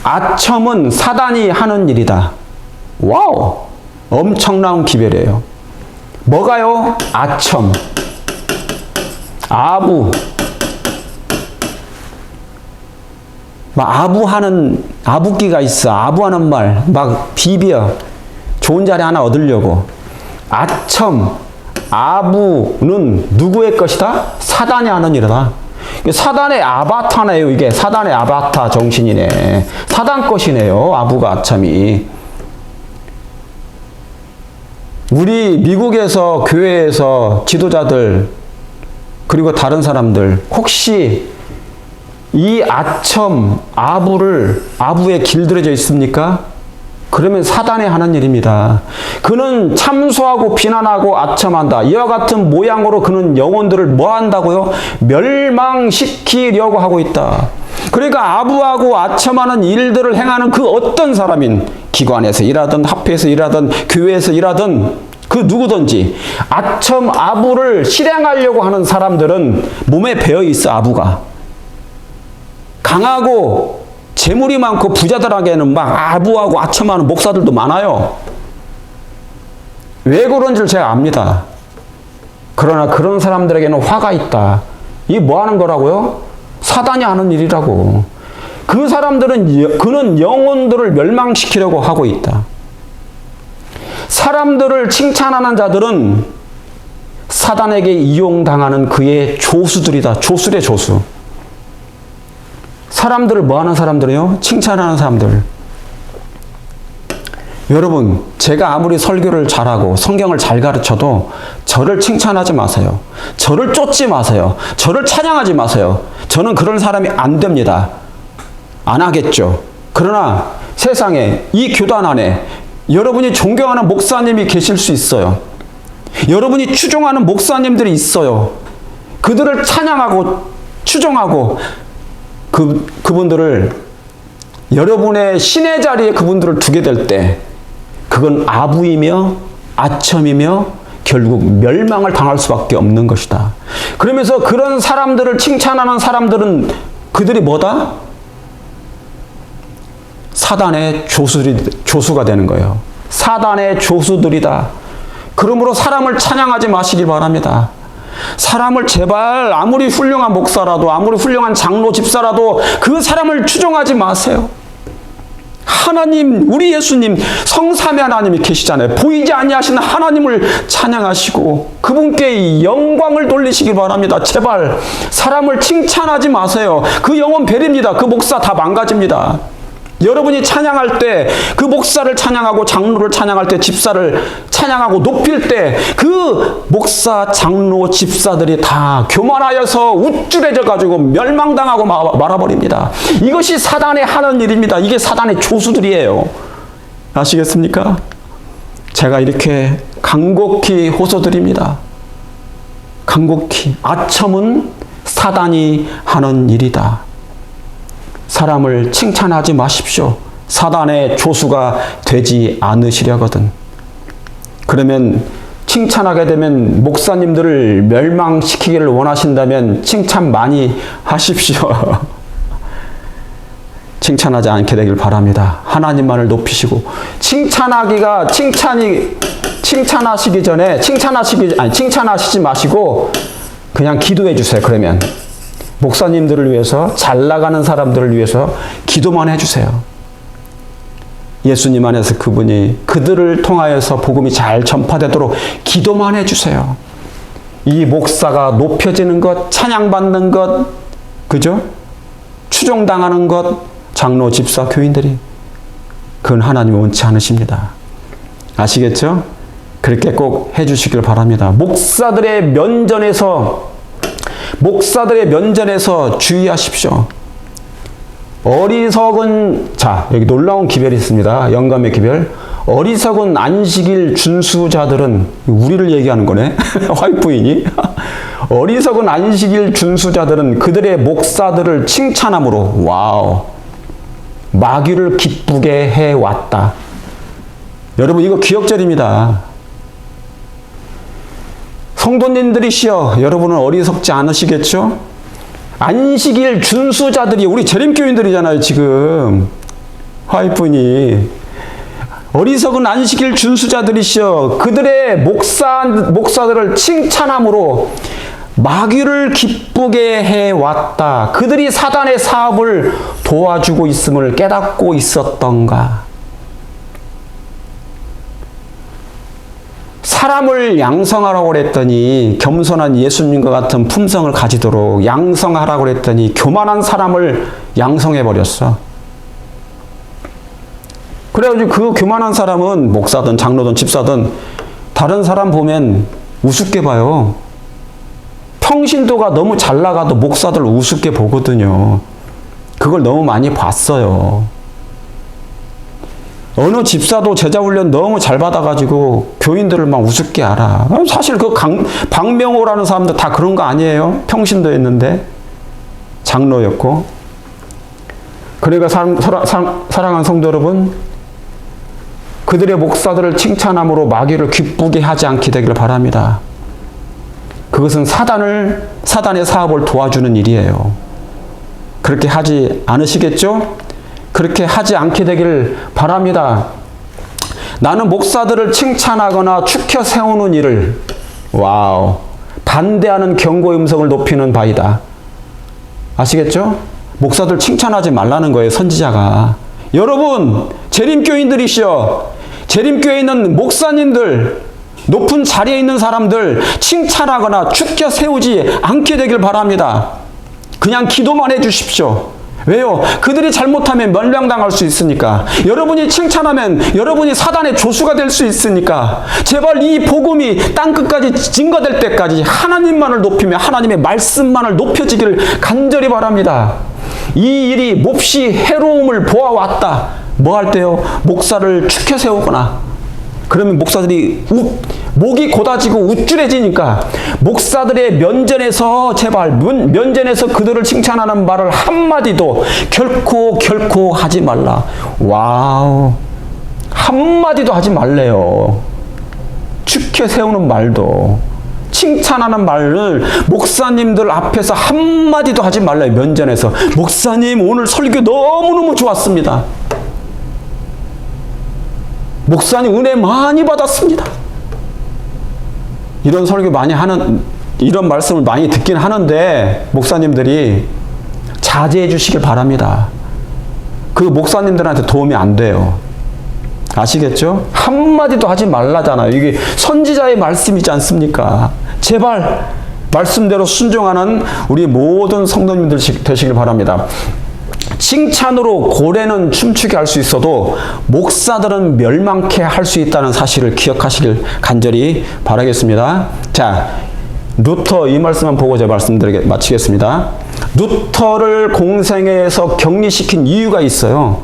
아첨은 사단이 하는 일이다. 와우! 엄청난 기별이에요. 뭐가요? 아첨. 아부. 막 아부기가 있어. 아부하는 말. 막 비벼. 좋은 자리 하나 얻으려고. 아첨. 아부는 누구의 것이다? 사단이 하는 일이다. 사단의 아바타네요. 이게 사단의 아바타 정신이네. 사단 것이네요. 아부가, 아첨이. 우리 미국에서 교회에서 지도자들 그리고 다른 사람들 혹시 이 아첨, 아부에 길들여져 있습니까? 그러면 사단이 하는 일입니다. 그는 참소하고 비난하고 아첨한다. 이와 같은 모양으로 그는 영혼들을 뭐 한다고요? 멸망시키려고 하고 있다. 그러니까 아부하고 아첨하는 일들을 행하는 그 어떤 사람인, 기관에서 일하든 합회에서 일하든 교회에서 일하든 그 누구든지 아첨, 아부를 실행하려고 하는 사람들은 몸에 배어 있어. 아부가 강하고 재물이 많고 부자들에게는 막 아부하고 아첨하는 목사들도 많아요. 왜 그런지를 제가 압니다. 그러나 그런 사람들에게는 화가 있다. 이게 뭐 하는 거라고요? 사단이 하는 일이라고. 그 사람들은 그는 영혼들을 멸망시키려고 하고 있다. 사람들을 칭찬하는 자들은 사단에게 이용당하는 그의 조수들이다. 조수래, 조수. 사람들을 뭐 하는 사람들이요? 칭찬하는 사람들. 여러분, 제가 아무리 설교를 잘하고 성경을 잘 가르쳐도 저를 칭찬하지 마세요. 저를 쫓지 마세요. 저를 찬양하지 마세요. 저는 그런 사람이 안 됩니다. 안 하겠죠. 그러나 세상에, 이 교단 안에 여러분이 존경하는 목사님이 계실 수 있어요. 여러분이 추종하는 목사님들이 있어요. 그들을 찬양하고 추종하고 그분들을 여러분의 신의 자리에 그분들을 두게 될 때 그건 아부이며 아첨이며 결국 멸망을 당할 수밖에 없는 것이다. 그러면서 그런 사람들을 칭찬하는 사람들은 그들이 뭐다? 사단의 조수가 되는 거예요. 사단의 조수들이다. 그러므로 사람을 찬양하지 마시길 바랍니다. 사람을 제발 아무리 훌륭한 목사라도 아무리 훌륭한 장로 집사라도 그 사람을 추종하지 마세요. 하나님, 우리 예수님, 성삼위 하나님이 계시잖아요. 보이지 아니하시는 하나님을 찬양하시고 그분께 영광을 돌리시길 바랍니다. 제발 사람을 칭찬하지 마세요. 그 영혼 베립니다. 그 목사 다 망가집니다. 여러분이 찬양할 때, 그 목사를 찬양하고 장로를 찬양할 때, 집사를 찬양하고 높일 때 그 목사, 장로, 집사들이 다 교만하여서 우쭐해져 가지고 멸망당하고 말아버립니다. 이것이 사단의 하는 일입니다. 이게 사단의 조수들이에요. 아시겠습니까? 제가 이렇게 간곡히 호소드립니다. 간곡히. 아첨은 사단이 하는 일이다. 사람을 칭찬하지 마십시오. 사단의 조수가 되지 않으시려거든. 그러면 칭찬하게 되면 목사님들을 멸망시키기를 원하신다면 칭찬 많이 하십시오. 칭찬하지 않게 되길 바랍니다. 하나님만을 높이시고 칭찬하시기 전에 칭찬하시지 마시고 그냥 기도해 주세요. 그러면 목사님들을 위해서, 잘 나가는 사람들을 위해서 기도만 해주세요. 예수님 안에서 그들을 통하여서 복음이 잘 전파되도록 기도만 해주세요. 이 목사가 높여지는 것, 찬양받는 것, 그죠? 추종당하는 것, 장로, 집사, 교인들이 그건 하나님이 원치 않으십니다. 아시겠죠? 그렇게 꼭 해주시길 바랍니다. 목사들의 면전에서 주의하십시오. 여기 놀라운 기별이 있습니다. 영감의 기별. 어리석은 안식일 준수자들은, 우리를 얘기하는 거네. 와이프인이. 어리석은 안식일 준수자들은 그들의 목사들을 칭찬함으로, 와우, 마귀를 기쁘게 해왔다. 여러분, 이거 기억절입니다. 성도님들이시여, 여러분은 어리석지 않으시겠죠? 안식일 준수자들이 우리 재림교인들이잖아요, 지금. 와이프니. 어리석은 안식일 준수자들이시여, 그들의 목사들을 칭찬함으로 마귀를 기쁘게 해왔다. 그들이 사단의 사업을 도와주고 있음을 깨닫고 있었던가. 사람을 양성하라고 그랬더니, 겸손한 예수님과 같은 품성을 가지도록 양성하라고 그랬더니 교만한 사람을 양성해버렸어. 그래가지고 그 교만한 사람은 목사든 장로든 집사든 다른 사람 보면 우습게 봐요. 평신도가 너무 잘 나가도 목사들 우습게 보거든요. 그걸 너무 많이 봤어요. 어느 집사도 제자훈련 너무 잘 받아가지고 교인들을 막 우습게 알아. 사실 그 박명호라는 사람도 다 그런 거 아니에요? 평신도였는데 장로였고. 그러니까 사랑하는 성도 여러분, 그들의 목사들을 칭찬함으로 마귀를 기쁘게 하지 않게 되기를 바랍니다. 그것은 사단의 사업을 도와주는 일이에요. 그렇게 하지 않으시겠죠? 그렇게 하지 않게 되기를 바랍니다. 나는 목사들을 칭찬하거나 축혀 세우는 일을, 와우, 반대하는 경고의 음성을 높이는 바이다. 아시겠죠? 목사들 칭찬하지 말라는 거예요, 선지자가. 여러분, 재림교인들이시여, 재림교회 있는 목사님들, 높은 자리에 있는 사람들 칭찬하거나 축켜 세우지 않게 되길 바랍니다. 그냥 기도만 해 주십시오. 왜요? 그들이 잘못하면 멸망당할 수 있으니까. 여러분이 칭찬하면 여러분이 사단의 조수가 될 수 있으니까. 제발 이 복음이 땅끝까지 증거될 때까지 하나님만을 높이며 하나님의 말씀만을 높여지기를 간절히 바랍니다. 이 일이 몹시 해로움을 보아왔다. 뭐 할 때요? 목사를 축혀 세우거나, 그러면 목사들이 목이 고다지고 우쭐해지니까 목사들의 면전에서 제발 면전에서 그들을 칭찬하는 말을 한마디도 결코 하지 말라. 와우, 한마디도 하지 말래요. 축혀 세우는 말도, 칭찬하는 말을 목사님들 앞에서 한마디도 하지 말래요. 면전에서 목사님 오늘 설교 너무너무 좋았습니다. 목사님 은혜 많이 받았습니다. 이런 설교 많이 하는, 이런 말씀을 많이 듣긴 하는데 목사님들이 자제해 주시길 바랍니다. 그 목사님들한테 도움이 안 돼요. 아시겠죠? 한마디도 하지 말라잖아요. 이게 선지자의 말씀이지 않습니까? 제발 말씀대로 순종하는 우리 모든 성도님들 되시길 바랍니다. 칭찬으로 고래는 춤추게 할 수 있어도 목사들은 멸망케 할 수 있다는 사실을 기억하시길 간절히 바라겠습니다. 자, 루터 이 말씀만 보고 제 말씀드리게 마치겠습니다. 루터를 공생애에서 격리시킨 이유가 있어요.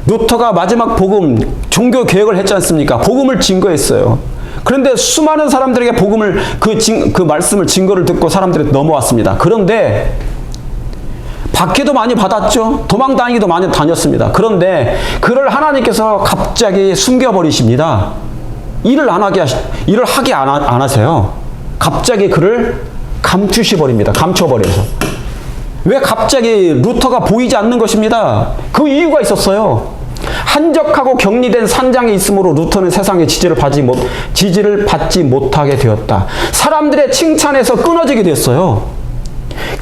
루터가 마지막 복음, 종교 개혁을 했지 않습니까? 복음을 증거했어요. 그런데 수많은 사람들에게 복음을, 그 말씀을 증거를 듣고 사람들이 넘어왔습니다. 그런데 박해도 많이 받았죠. 도망다니기도 많이 다녔습니다. 그런데 그를 하나님께서 갑자기 숨겨버리십니다. 일을 하게 안 하세요. 갑자기 그를 감추셔버립니다. 감춰버려서. 왜 갑자기 루터가 보이지 않는 것입니다. 그 이유가 있었어요. 한적하고 격리된 산장에 있으므로 루터는 세상의 지지를 받지 못하게 되었다. 사람들의 칭찬에서 끊어지게 됐어요.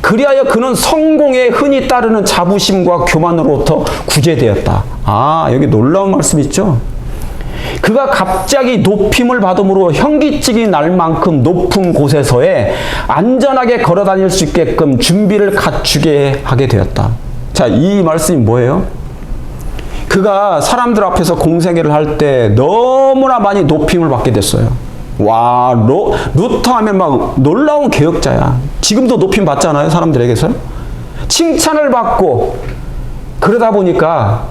그리하여 그는 성공에 흔히 따르는 자부심과 교만으로부터 구제되었다. 아, 여기 놀라운 말씀 있죠? 그가 갑자기 높임을 받음으로 현기증이 날 만큼 높은 곳에서에 안전하게 걸어 다닐 수 있게끔 준비를 갖추게 하게 되었다. 자, 이 말씀이 뭐예요? 그가 사람들 앞에서 공생애를 할 때 너무나 많이 높임을 받게 됐어요. 와, 루터 하면 막 놀라운 개혁자야. 지금도 높임 받잖아요, 사람들에게서. 칭찬을 받고, 그러다 보니까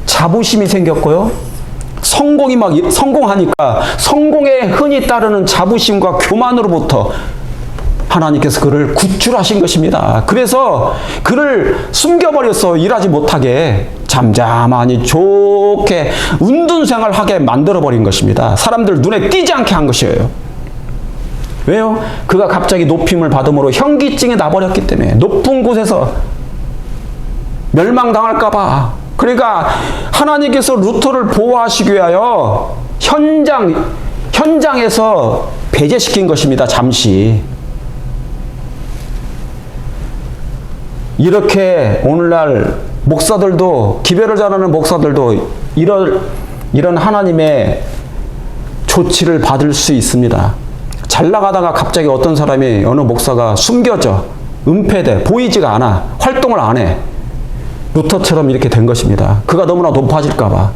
자부심이 생겼고요. 성공하니까 성공에 흔히 따르는 자부심과 교만으로부터 하나님께서 그를 구출하신 것입니다. 그래서 그를 숨겨버려서 일하지 못하게 잠잠하니 좋게 운둔생활하게 만들어버린 것입니다. 사람들 눈에 띄지 않게 한 것이에요. 왜요? 그가 갑자기 높임을 받음으로 현기증이 나버렸기 때문에. 높은 곳에서 멸망당할까봐. 그러니까 하나님께서 루터를 보호하시기 위하여 현장에서 배제시킨 것입니다. 잠시. 이렇게 오늘날 목사들도, 기별을 잘하는 목사들도 이런 하나님의 조치를 받을 수 있습니다. 잘 나가다가 갑자기 어떤 사람이, 어느 목사가 숨겨져, 은폐돼, 보이지가 않아, 활동을 안 해. 루터처럼 이렇게 된 것입니다. 그가 너무나 높아질까봐,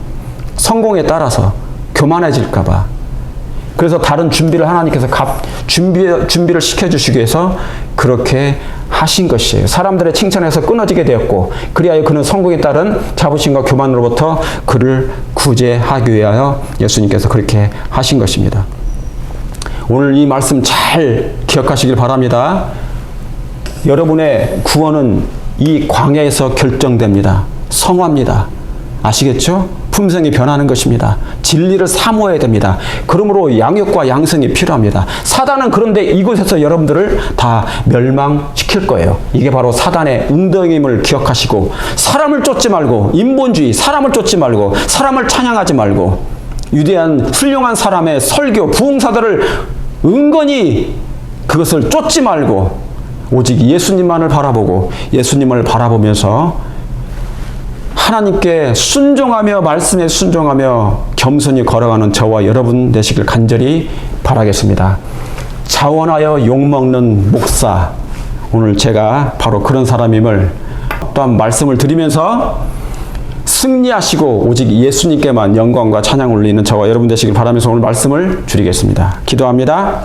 성공에 따라서 교만해질까봐. 그래서 다른 준비를 하나님께서 준비를 시켜주시기 위해서 그렇게 하신 것이에요. 사람들의 칭찬에서 끊어지게 되었고, 그리하여 그는 성공에 따른 자부심과 교만으로부터 그를 구제하기 위하여 예수님께서 그렇게 하신 것입니다. 오늘 이 말씀 잘 기억하시길 바랍니다. 여러분의 구원은 이 광야에서 결정됩니다. 성화입니다. 아시겠죠? 품성이 변하는 것입니다. 진리를 사모해야 됩니다. 그러므로 양육과 양성이 필요합니다. 사단은 그런데 이곳에서 여러분들을 다 멸망시킬 거예요. 이게 바로 사단의 응덕임을 기억하시고, 사람을 쫓지 말고, 인본주의, 사람을 쫓지 말고, 사람을 찬양하지 말고, 위대한 훌륭한 사람의 설교, 부흥사들을 은근히 그것을 쫓지 말고, 오직 예수님만을 바라보고 예수님을 바라보면서 하나님께 순종하며 말씀에 순종하며 겸손히 걸어가는 저와 여러분 되시길 간절히 바라겠습니다. 자원하여 욕먹는 목사, 오늘 제가 바로 그런 사람임을 또한 말씀을 드리면서 승리하시고 오직 예수님께만 영광과 찬양 올리는 저와 여러분 되시길 바라면서 오늘 말씀을 줄이겠습니다. 기도합니다.